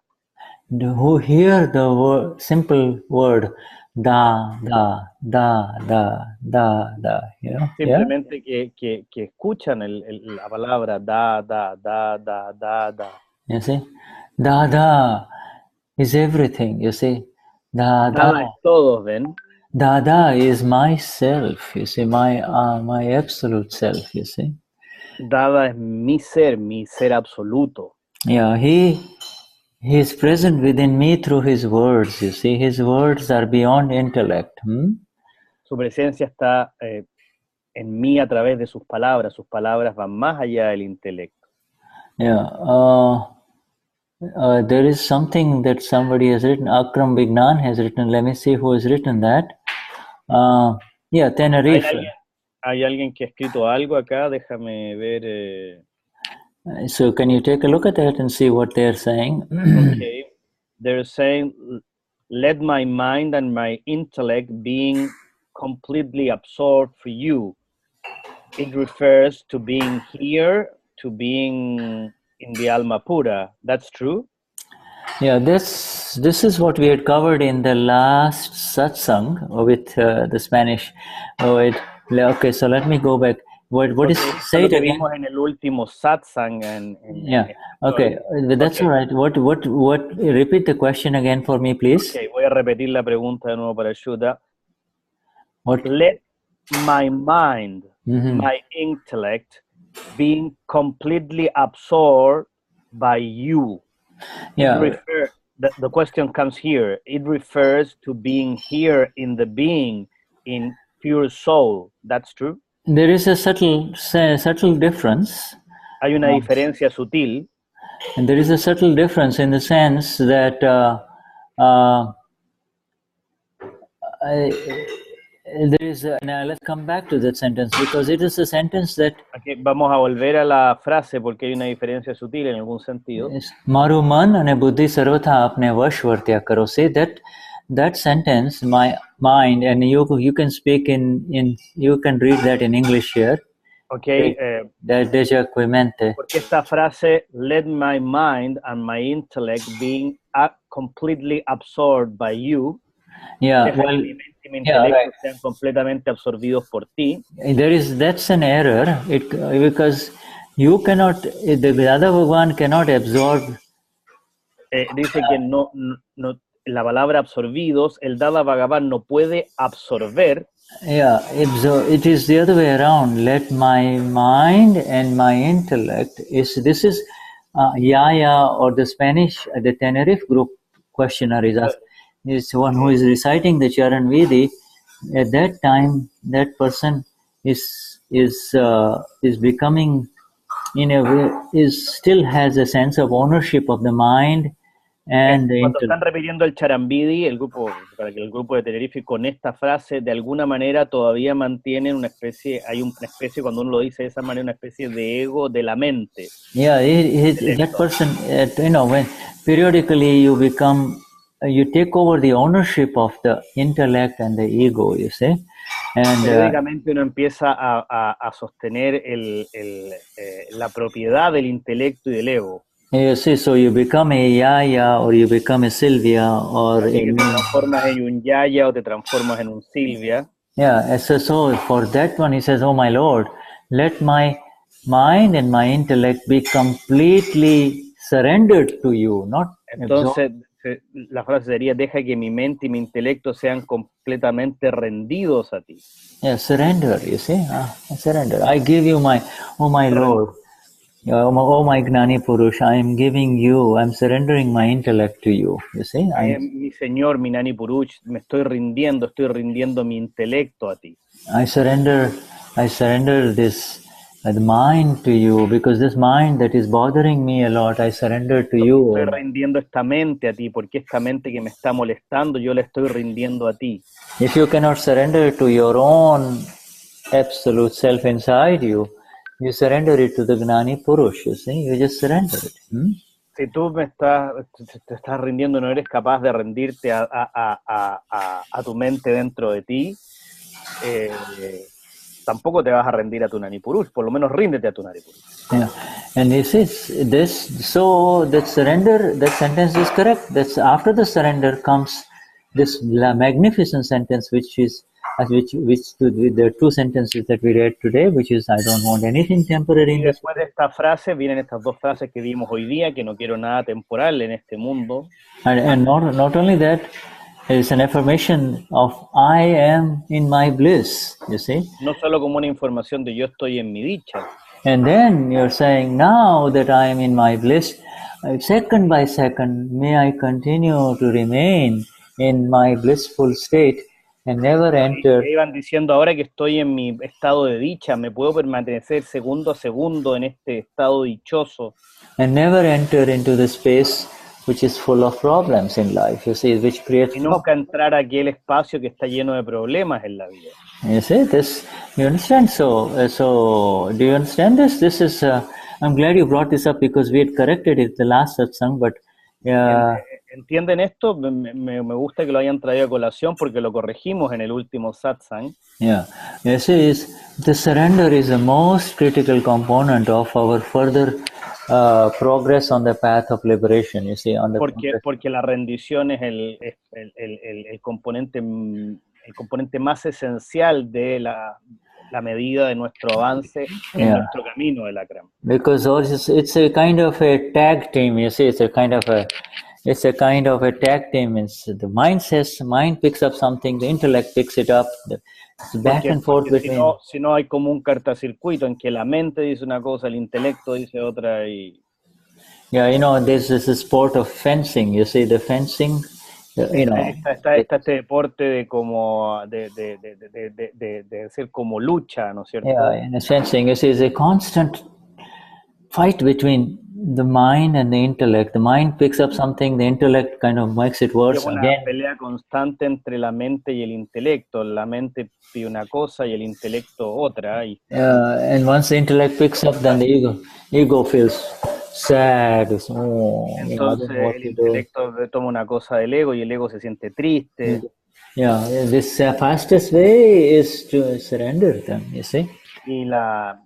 Who hear the simple word da, da, da, da, da, da, you know?
Simplemente que escuchan la palabra da, da, da, da, da, da.
You see? Da, da is everything, you see? Da, da.
Nada es todo, ¿ven?
Dada is myself, you see, my absolute self, you see.
Dada es mi ser absoluto.
Yeah, he is present within me through his words, you see. His words are beyond intellect.
Su presencia está en mí a través de sus palabras van más allá del intelecto.
Yeah, there is something that somebody has written, Akram Vignan has written, let me see who has written that. Yeah, Tenerife.
¿Hay alguien que ha escrito algo acá? Déjame ver.
So can you take a look at that and see what they're saying?
Okay. They're saying, let my mind and my intellect being completely absorbed for you. It refers to being here, to being in the Alma Pura. That's true?
Yeah, this is what we had covered in the last satsang with the Spanish. Okay, so let me go back. What is say it again?
Vimos en el último satsang
Yeah. Okay, that's all right. What? Repeat the question again for me, please.
Okay, voy a repetir la pregunta de nuevo para Shuddha.
What?
Let my mind, my intellect, being completely absorbed by you.
Yeah.
The question comes here. It refers to being here in the being, in pure soul. That's true?
There is a subtle difference.
Hay una diferencia sutil.
And there is a subtle difference in the sense that there is. Now let's come back to that sentence because it is a sentence that.
Okay, vamos a volver a la frase porque hay una diferencia sutil en algún sentido.
Maru man ane buddhi sarvatha apne vash vartya karo. Say that sentence, my mind, and you can speak in you can read that in English here.
Okay.
Porque
esta frase, let my mind and my intellect being completely absorbed by you.
Yeah, well,
right. Sean completamente absorbidos por ti.
That's an error. Because you cannot, the Dada Bhagwan cannot absorb.
Dice que no, la palabra absorbidos, el Dada Bhagavan no puede absorber.
Yeah, it is the other way around. Let my mind and my intellect this is Yaya or the Spanish, the Tenerife group questioner is one who is reciting the Charan Vidhi. At that time, that person is becoming, in a way, still has a sense of ownership of the mind.
Cuando están repitiendo el Charan Vidhi, el grupo, para que el grupo de Tenerife con esta frase de alguna manera todavía mantienen una especie, cuando uno lo dice de esa manera, una especie de ego de la mente.
Yeah, that person, when periodically you take over the ownership of the intellect and the ego, you see. And
periódicamente uno empieza a sostener la propiedad del intelecto y del ego.
You see, so you become a Yaya or you become a Sylvia or
te transformas en un Yaya o te transformas en un Silvia.
Yeah, so for that one he says, oh my Lord, let my mind and my intellect be completely surrendered to you, not
Entonces la frase sería, deja que mi mente y mi intelecto sean completamente rendidos a ti.
Yeah, surrender, you see, surrender. I give you my Lord. Oh my Gnani Purush, I am giving you, I'm surrendering my intellect to you. You see?
Mi Señor, mi Gnani Purush, me estoy rindiendo mi intelecto a ti.
I surrender this the mind to you, because this mind that is bothering me a lot, I surrender to you.
Estoy rindiendo esta mente a ti, porque esta mente que me está molestando, yo la estoy rindiendo a ti.
If you cannot surrender to your own absolute self inside you, you surrender it to the Gnani Purush, you see? You just surrender it.
Si tú te estás rindiendo, no eres capaz de rendirte a tu mente dentro de ti, tampoco te vas a rendir a tu Gnani Purush, por lo menos ríndete a tu Gnani Purush.
Yeah. And so that surrender, that sentence is correct. That's after the surrender comes this magnificent sentence, which the two sentences that we read today, which is, I don't want anything temporary.
Y después de esta frase vienen estas dos frases que vimos hoy día, que no quiero nada temporal en este mundo.
And not only that, it's an affirmation of I am in my bliss, you see.
No solo como una información de yo estoy en mi dicha.
And then you're saying, now that I am in my bliss, second by second, may I continue to remain in my blissful state and never enter.
Iban diciendo, ahora que estoy en mi estado de dicha, me puedo permanecer segundo a segundo en este estado dichoso.
And never enter into the space which is full of problems in life, you see, which creates
y nunca entrar a aquel espacio que está lleno de problemas en la vida.
You see this, you understand? So do you understand this? This is, I'm glad you brought this up because we had corrected it the last satsang, but
¿Entienden esto? Me gusta que lo hayan traído a colación porque lo corregimos en el último satsang.
Yeah, you see, the surrender is the most critical component of our further progress on the path of liberation. You see, on the
porque la rendición es el componente más esencial de la medida de nuestro avance en nuestro camino del Akram.
Because it's a kind of a tag team. You see, it's a kind of a tag team. It's the mind picks up something, the intellect picks it up. It's back and forth between.
Si no hay como un cortocircuito en que la mente dice una cosa, el intelecto dice otra y.
Yeah, you know, there's this sport of fencing. You see, the fencing. You know,
está este deporte de como de ser como lucha, ¿no es cierto?
Yeah, in a fencing, you see, it's a constant fight between the mind and the intellect. The mind picks up something, the intellect kind of makes it worse.
Es una pelea constante entre la mente y el intelecto. La mente pide una cosa y el intelecto otra.
And once the intellect picks up, then the ego feels sad.
Entonces el intelecto toma una cosa del ego y el ego se siente triste.
Yeah, this fastest way is to surrender them, you see.
Y la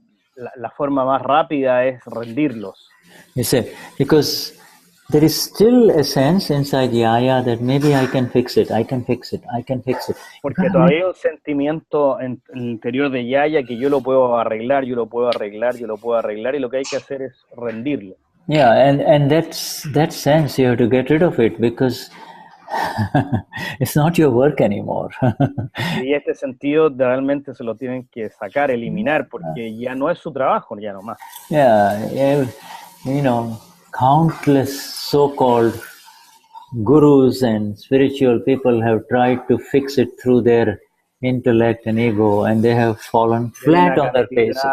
forma más rápida es rendirlos.
You see, because there is still a sense inside Yaya that maybe I can fix it, I can fix it.
Porque todavía hay un sentimiento en el interior de Yaya que yo lo puedo arreglar, y lo que hay que hacer es rendirlo.
Yeah, and that sense you have to get rid of it because it's not your work anymore.
Y este sentido realmente se lo tienen que sacar, eliminar, porque ya no es su trabajo, ya no más.
Yeah, you know, countless so-called gurus and spiritual people have tried to fix it through their intellect and ego, and they have fallen flat on their faces.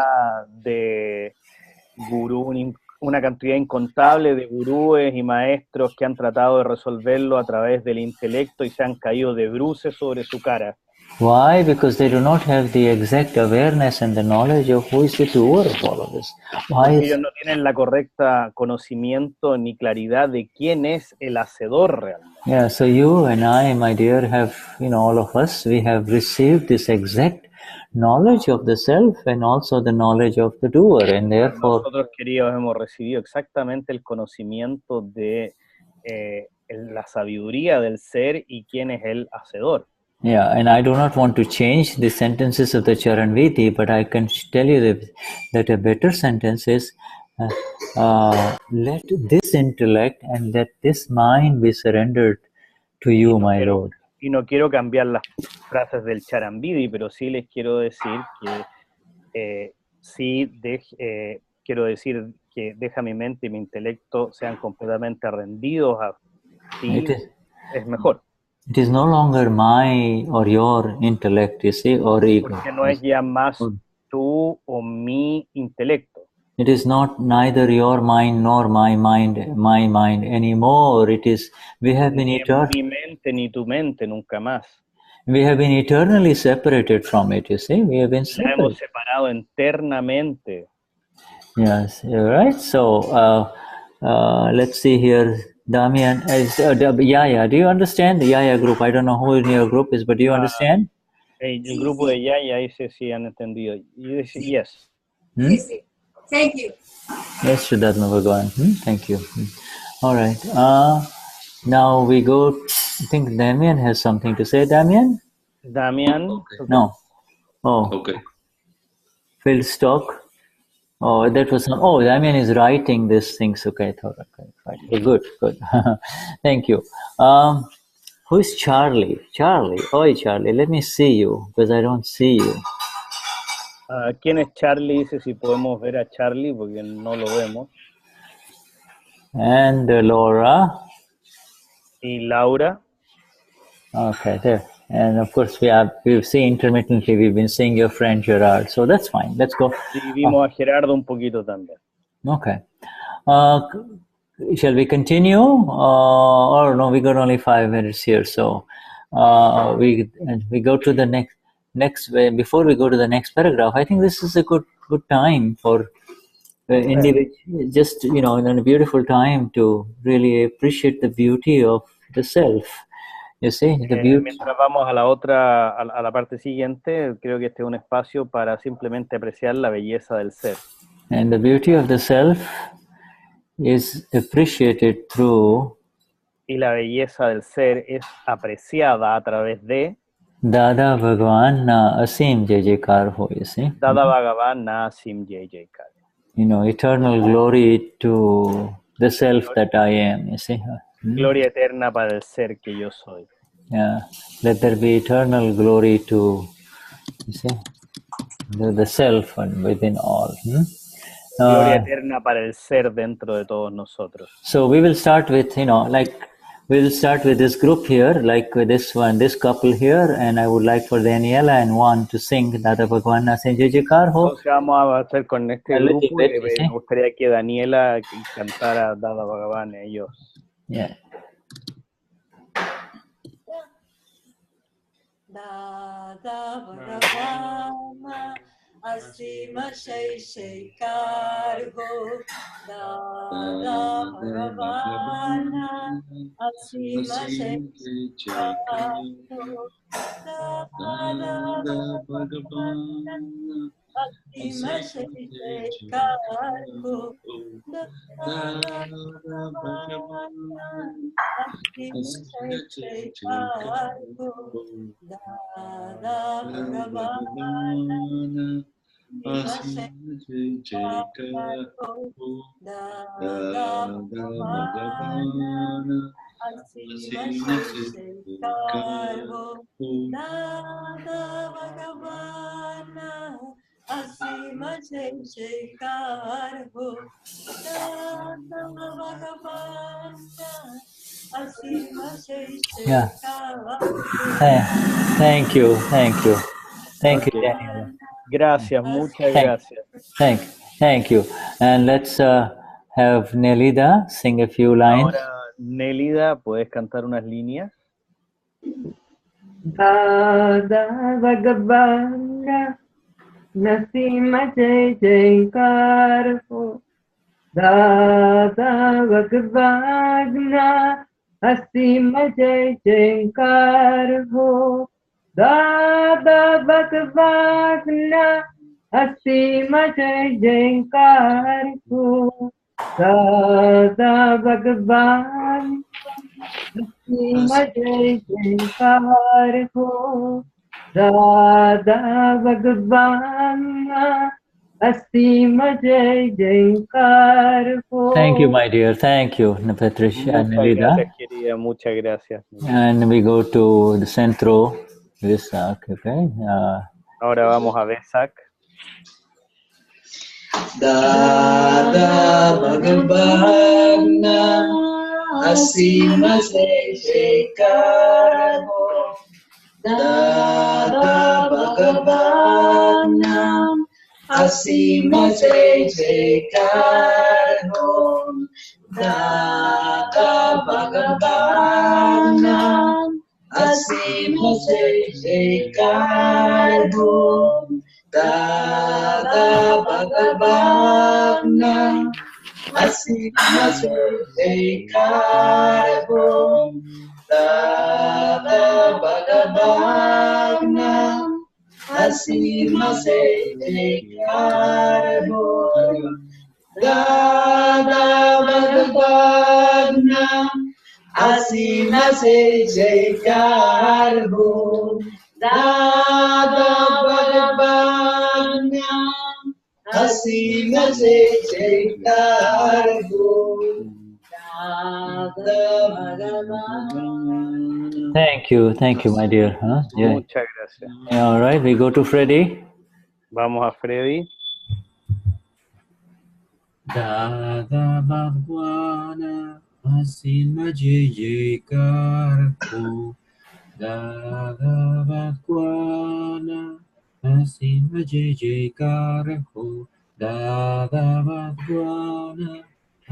Una cantidad incontable de gurúes y maestros que han tratado de resolverlo a través del intelecto y se han caído de bruces sobre su cara.
Why? Because they do not have the exact awareness and the knowledge of who is the doer of all of this.
Porque ellos no tienen la correcta conocimiento ni claridad de quién es el hacedor realmente.
Yeah, so you and I, my dear, have, you know, all of us, we have received this exact knowledge of the self and also the knowledge of the doer, and therefore
nosotros, queridos, hemos recibido exactamente el conocimiento de la sabiduría del ser y quién es el hacedor.
Yeah, and I do not want to change the sentences of the Charan Vidhi, but I can tell you that a better sentence is let this intellect and let this mind be surrendered to you, my Lord.
Y no quiero cambiar las frases del Charan Vidhi, pero sí les quiero decir que quiero decir que deja mi mente y mi intelecto sean completamente rendidos a ti, es mejor.
It is no longer my or your intellect, you see, or ego.
Porque no es ya más tú o mi intelecto.
It is not neither your mind nor my mind anymore. It is, we have been eternal.
Ni mi mente ni tu mente, nunca más.
We have been eternally separated from it, you see. We have been separated.
La hemos separado eternamente.
Yes, you're right. So, let's see here. Damien, Yaya, do you understand the Yaya group? I don't know who in your group is, but do you understand?
El grupo de Yaya dice si han entendido. You dice yes.
Sí. Thank you.
Yes, Shuddhatma Bhagavan. Thank you. All right. Now we go. I think Damien has something to say. Damien?
Damien?
Okay.
No. Oh.
Okay.
Phil Stock. Oh, that was some. Oh, Damien is writing these things. Okay, okay, good. Thank you. Who is Charlie? Charlie. Oh, Charlie. Let me see you because I don't see you.
¿Quién es Charlie? Dice si podemos ver a Charlie porque no lo vemos.
And Laura.
Y Laura.
Okay, there. And of course, we've seen intermittently, we've been seeing your friend Gerard. So that's fine. Let's go.
Y vimos a Gerardo un poquito también.
Okay. shall we continue? Or no, we got only 5 minutes here, so we go to the next before we go to the next paragraph. I think this is a good time for individual, just in a beautiful time to really appreciate the beauty of the self. You see, the beauty.
Mientras vamos a la parte siguiente, creo que este es un espacio para simplemente apreciar la belleza del ser.
And the beauty of the self is appreciated through.
Y la belleza del ser es apreciada a través de.
Dada Bhagavan na asim jai jaikar ho, you see.
Dada Bhagavan na asim jai jaikar.
Eternal glory to the self that I am, you see.
Gloria eterna para el ser que yo soy.
Yeah, let there be eternal glory to, you see, the self and within all.
Gloria eterna para el ser dentro de todos nosotros.
So we will start with, we'll start with this group here, like with this couple here, and I would like for Daniela and Juan to sing Dada Bhagwan na Jai Jaikar ho.
Entonces vamos a hacer con este grupo y me gustaría que Daniela cantara Dada Bhagavan ellos.
Yeah.
Dada Bhagavan asima shai shaikar ho. Dada Bhagavan asima shai shaikar ho. Dada Bhagavan asima shai shaikar ho. Dada Bhagavan asima shai shaikar ho. Dada Bhagavan asima shai shaikar ho. Dada Bhagavan asima shai shaikar ho. Dada Bhagavan asima shai shaikar ho. Dada Bhagavan asima shai shaikar ho.
Thank you, Daniela.
Gracias, muchas gracias.
Thank you. And let's have Nelida sing a few lines.
Ahora, Nelida, ¿puedes cantar unas líneas?
Dada Bhagavan Nasima Jai Jaikar ho. Dada Bhagavan Asima Jai Jaikar ho. Dada Bhagavan Asima Jai Jaikar ho. Dada Bhagavan asima jai jaikar ho. Dada Bhagavan asima jai jaikar ho.
Thank you, my dear. Thank you, Patricia and Nelida.
Gracias, querida. Muchas gracias.
And we go to the centro. Vesak, okay.
Ahora vamos a Vesak.
Dada Bhagavan asima jai jaikar ho. Dada Bhagavan asima jai jaikar ho. Dada Bhagavan asima jai jaikar ho. Dada Bhagavan asima jai jaikar ho. Dada Bhagavan asima jai jaikar ho. Dada Bhagavan asima jai jaikar ho. Dada Bhagavan asima jai jaikar ho. Dada Bhagavan.
Thank you, my dear. Yeah.
Muchas gracias.
All right, we go to Freddy.
Vamos a Freddy.
Dada Bhagwan asima jai jaikar ho. Dada Bhagwan asima jai jaikar ho. Dada Bhagwan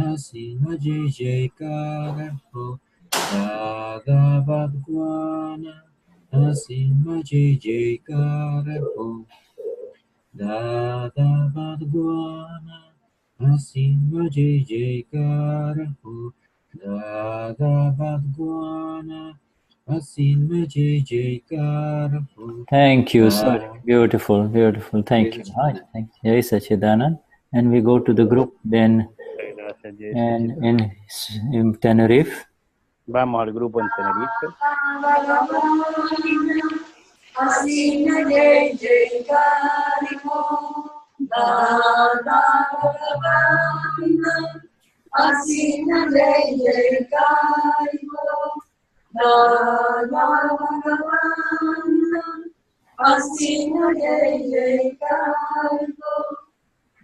asima jai jaikara ho. Dada Bhagwana, asima jai jaikara ho. Dada Bhagwana, asima jai jaikara ho. Dada Bhagwana, asima jai jaikara ho.
Thank you, sir. Beautiful, beautiful. Thank you. Hi, thank you. Jai Sachidanand. And we go to the group then in Tenerife.
Vamos al grupo en Tenerife.
Asina jai jaikari ho, Dada Bhagavana. Asina jai jaikari ho, Dada Bhagavana. Asina jai jaikari ho,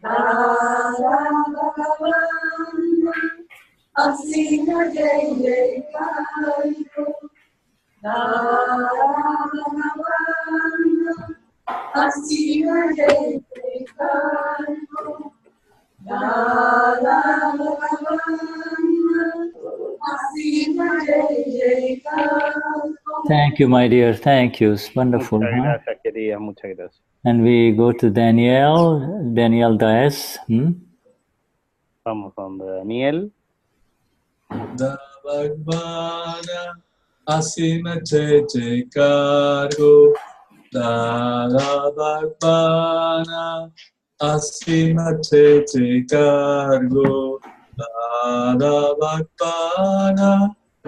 Dada Bhagavana. Asina jai jaikari ho, Dada Bhagavana. Asina jai jaikari ho, Dada Bhagavana. Asina jai jaikari ho.
Thank you, my dear. Thank you. It's wonderful.
Muchas gracias, querida. Muchas gracias.
And we go to Daniel Daes.
Vamos donde Daniel.
Dada Bhagavana, asima jai jaikaro. Dada Bhagavana, asima jai jaikaro. Dada Bhagavana,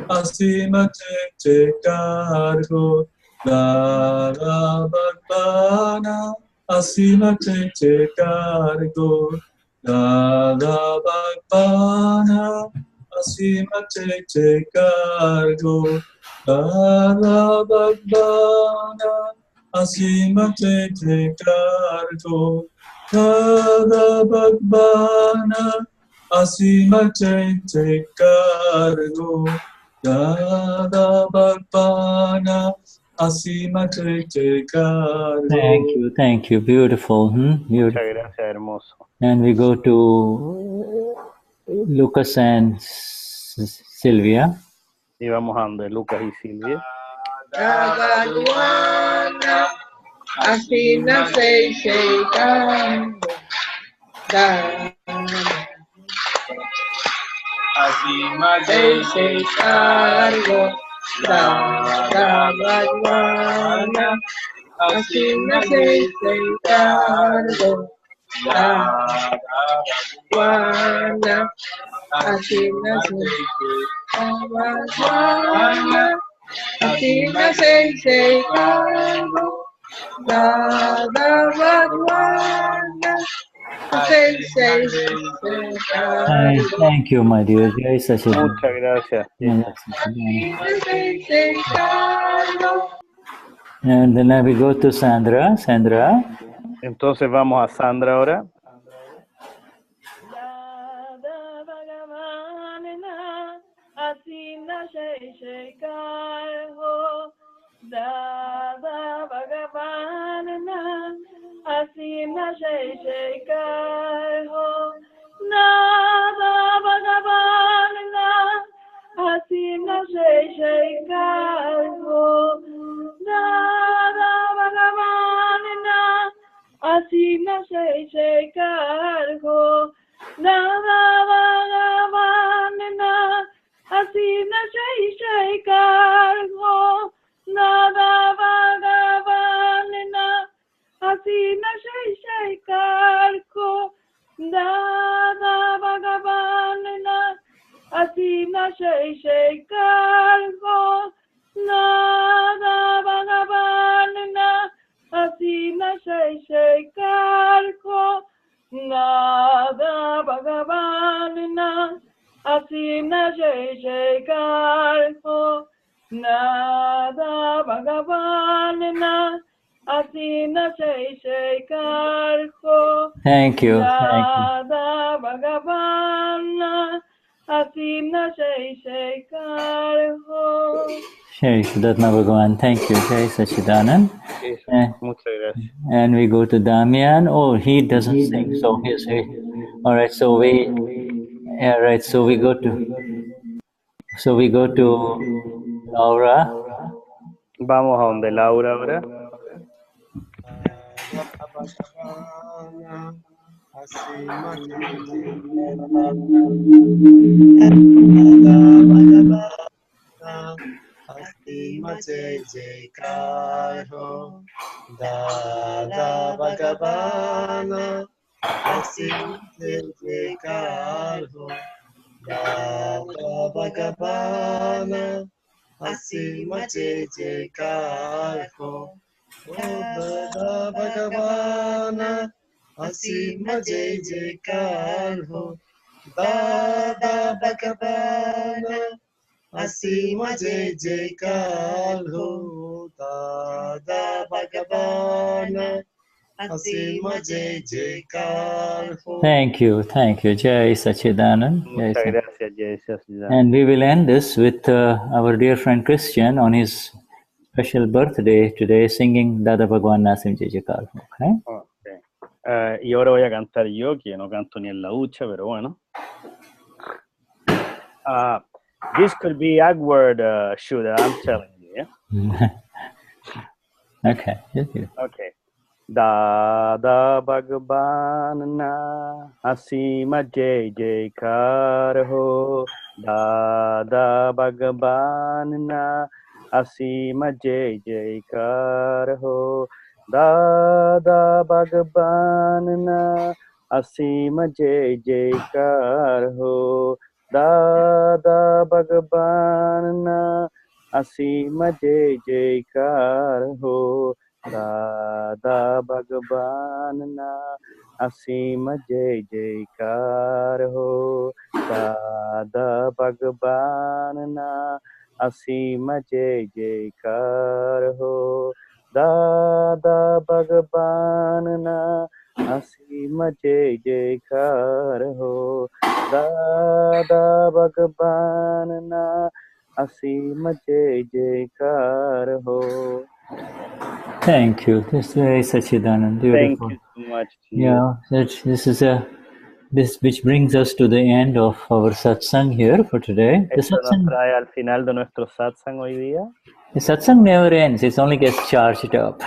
asima jai jaikaro. Dada Bhagavana, asima jai jaikaro. Dada Bhagavana, asima jai jaikaro. Dada Bhagavana, asima jai jaikaro. Dada Bhagavana, asima jai jaikaro. Dada Bhagavana, asima jai jaikaro.
Thank you. Beautiful. Beautiful.
Muchas gracias, hermoso.
And we go to Lucas and Sylvia.
Y vamos a donde Lucas y Silvia.
Bhagavana, asina sei jaikari.
Asima
jai jaikari. Dada Bhagavana, asina jai jaikari. Dada Bhagavana, asina jai Bhagavana, asina jai jaikari. Dada Bhagavana, asina jai jaikari.
Thank you, my dear. Jai Sachidanand.
Muchas gracias.
And then we go to Sandra.
Entonces vamos a Sandra ahora.
Dada Bhagavana, asina jai jaikari ho. Dada Bhagavana, asina jai jaikari ho. Dada Bhagavana, asina jai jaikari ho. Dada Bhagavana, asina jai jaikari ho. Dada Bhagavana, asina jai jaikari ho. Dada Bhagavana, asina jai jaikari ho. Dada Bhagavana, asina jai jaikari ho. Dada Bhagavana, asina jai jaikari ho. Dada Bhagavana, asina jai jaikari ho. Dada Bhagavana, asina jai jaikari ho.
Thank you.
Dada Bhagavana, asina jai jaikari ho.
Jai Vishuddhatma Bhagavan. Thank you. Jai Sachidanand.
Muchas gracias.
And we go to Damien. Oh, he doesn't sing, so he's all right. So Yeah, right. So we go to Laura.
Vamos a donde Laura ahora.
Asima jai jaikar ho, Dada Bhagavana. Asima jai jaikar ho, Dada Bhagavana. Asima jai jaikar ho, Dada Bhagavana. Asima jai jaikar ho, Dada Bhagavana. Asima jai jaikar ho, Dada Bhagavana. Asima jai jaikar ho.
Thank you, Jai Sachidanand.
Muchas gracias, Jai Sachidanand.
And we will end this with our dear friend Cristian on his special birthday today, singing Dada Bhagwan Nasim Jai Jaikar. Okay?
Okay. Y ahora voy a cantar yo, que no canto ni en la ducha, pero bueno. This could be awkward, Shuddha, I'm telling you. Yeah?
Okay.
Okay. Dada Bhagavana Asima Jai Jaikar ho, Dada Bhagavana Asima Jai Jaikar ho, Dada Bhagavana Asima Jai Jaikar ho, Dada Bhagavana Asima Jai Jaikar ho, Dada Bhagavana Asima Jai Jaikar ho, Dada Bhagavana Asima Jai Jaikar ho, Dada Bhagavana Asima Jai Jaikar ho, Dada Bhagavana Asima Jai Jaikar ho.
Thank you. This is very Sachidanand. Beautiful.
Thank you so much.
Yeah, this which brings us to the end of our satsang here for today. The
Esto nos trae al final de nuestro satsang hoy día.
The satsang never ends, it only gets charged up.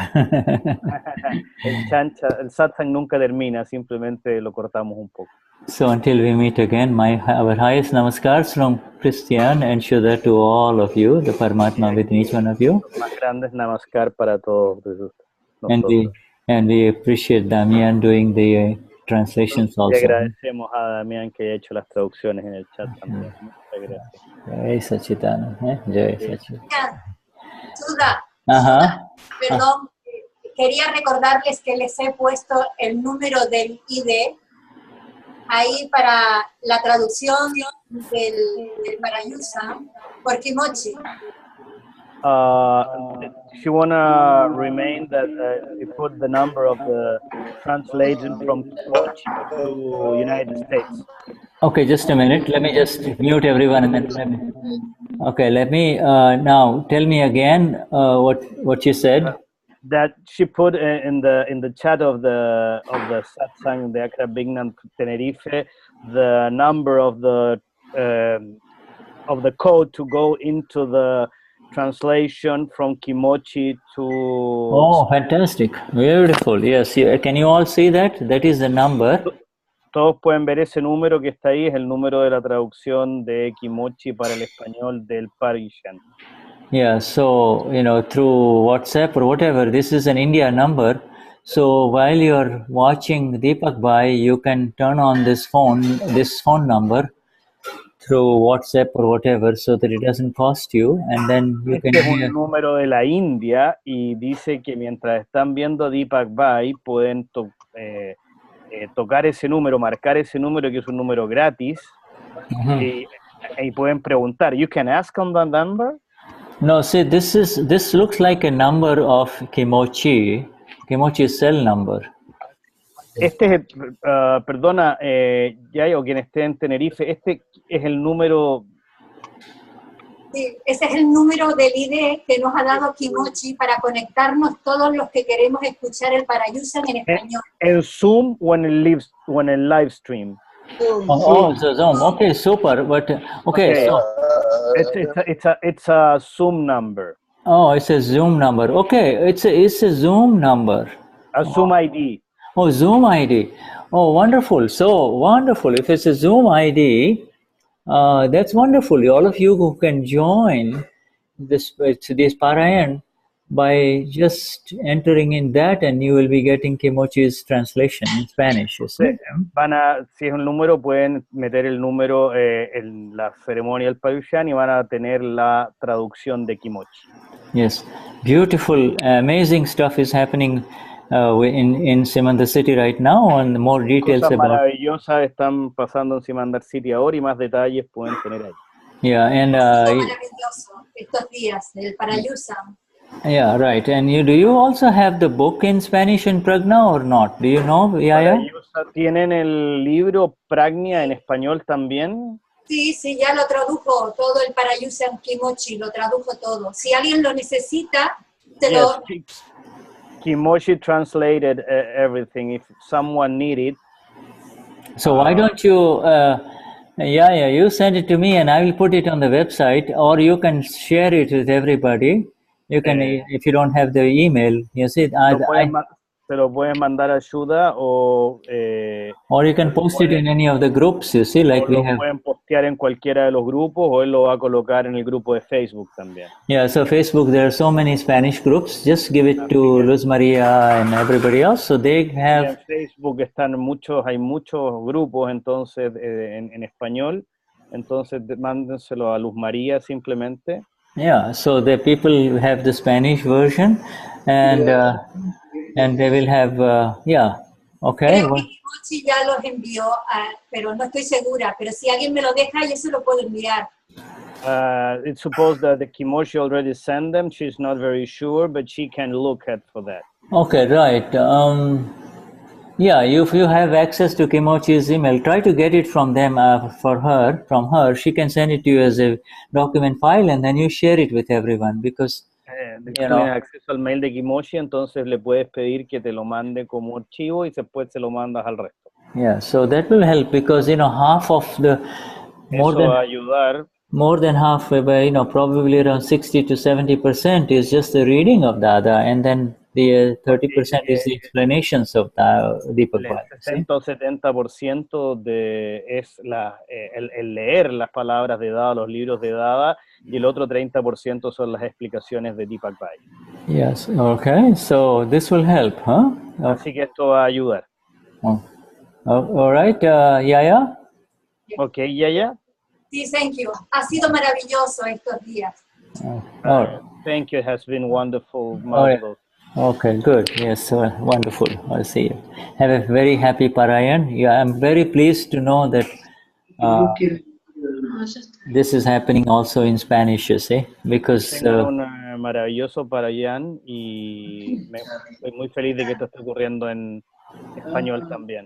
El satsang nunca termina, simplemente lo cortamos un poco.
So until we meet again, our highest namaskars from Cristian and Shuddha to all of you, the Paramatma within each one of you.
Más grandes namaskar para todos
nosotros. And we appreciate Damien doing the translations also.
Y agradecemos a Damien que haya hecho las traducciones en el chat también. Muchas gracias.
Jai Sachidanand. Jai Sachidanand.
Shuddha, perdón, quería recordarles que les he puesto el número del ID ahí para la traducción del Parayusa por Kimochi.
If you want to remain that you put the number of the translation from Kimochi to United States.
Okay, just a minute. Let me just mute everyone and then let me now tell me again what you said.
That she put in the chat of the satsang, the Akram Vignan Tenerife, the number of the code to go into the translation from Kimochi to...
Oh, fantastic. Beautiful. Yes. Can you all see that? That is the number.
Todos pueden ver ese número que está ahí, es el número de la traducción de Kimochi para el español del Parishan.
Yeah, so, through WhatsApp or whatever, this is an India number. So while you're watching Deepak Bhai, you can turn on this phone number through WhatsApp or whatever, so that it doesn't cost you, and then you can
hear. Es un número de la India y dice que mientras están viendo Deepak Bhai pueden tocar ese número, marcar ese número que es un número gratis, y pueden preguntar. You can ask on the number.
No, see, this looks like a number of Kimochi cell number.
Este es, perdona, Yayo, quien esté en Tenerife, este es el número...
Sí, ese es el número del ID que nos ha dado Kimochi para conectarnos todos los que queremos escuchar el Parayusan en español.
¿En Zoom o en el live stream?
So Zoom. Okay, super. But okay, so
it's a Zoom number.
Oh, it's a Zoom number. Okay, it's a Zoom number.
A Zoom ID.
Oh, Zoom ID. Oh, wonderful. So wonderful. If it's a Zoom ID, that's wonderful. All of you who can join this Parayan by just entering in that, and you will be getting Kimochi's translation in Spanish. You see?
Si es un número, pueden meter el número en la ceremonia del Payushan y van a tener la traducción de Kimochi.
Yes, beautiful, amazing stuff is happening in Simandar City right now, and more details
Cosas
about.
maravillosas están pasando en Simandar City ahora y más detalles pueden tener ahí.
Yeah, and
Maravilloso estos días del Parayusam.
yeah, right. And do you also have the book in Spanish in Pragna or not? Do you know, Yaya?
¿Tienen el libro Pragnia en español también?
Sí, ya lo tradujo todo el Parayusam Kimochi, lo tradujo todo. Si alguien lo necesita,
Kimochi translated everything. If someone needed.
So why don't you, you send it to me and I will put it on the website, or you can share it with everybody. You can, if you don't have the email, you see.
Se lo pueden mandar a Shuddha
or you can post it in any of the groups, you see, like we have.
Pueden postear en cualquiera de los grupos, o él lo va a colocar en el grupo de Facebook también.
Yeah, so Facebook, there are so many Spanish groups. Just give it to Luz Maria and everybody else, so they have.
En Facebook hay muchos grupos, entonces en español, entonces mándenselo a Luz María simplemente.
Yeah, so the people have the Spanish version, and they will have, okay.
Creo que Kimochi ya los envió, pero no estoy segura. Pero si alguien me lo deja, yo se lo puedo enviar.
It's supposed that the Kimochi already sent them. She's not very sure, but she can look for that.
Okay, right. If you have access to Kimochi's email, try to get it from them, from her. She can send it to you as a document file, and then you share it with everyone, because
tienes acceso al mail de Kimochi, entonces le puedes pedir que te lo mande como archivo y después se lo mandas al resto.
Yeah, so that will help, because half of the more than half, probably around 60 to 70% is just the reading of Dada, and then the 30% is the explanations of Deepak Bhai.
El 60-70% es el leer las palabras de Dada, los libros de Dada, y el otro 30% son las explicaciones de Deepak Bhai.
Yes, okay, so this will help, huh?
Así que esto va a ayudar.
All right, Yaya?
Okay, Yaya?
Sí, thank you. Ha sido maravilloso estos días.
All right.
Thank you, it has been wonderful, marvelous.
Okay, good. Yes, wonderful. I'll see you. Have a very happy Parayan. Yeah, I'm very pleased to know that this is happening also in Spanish, you see, because
un maravilloso Parayan, y estoy muy feliz de que esto esté ocurriendo en español también.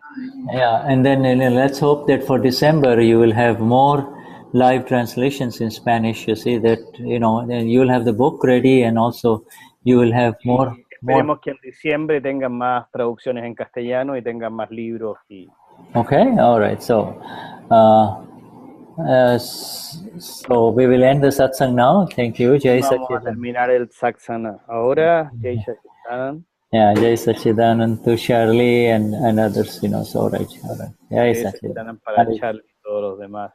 Yeah, and then let's hope that for December you will have more live translations in Spanish. You see that, then you will have the book ready, and also you will have more.
Esperemos que en diciembre tengan más traducciones en castellano y tengan más libros.
Okay, all right. So we will end the satsang now. Thank you. Jai
Vamos a terminar el satsang ahora. Jai Sachidanand.
Yeah, Jai Sachidanand to Charlie and others. So all right. Jai Sachidanand
para Charlie y todos los demás.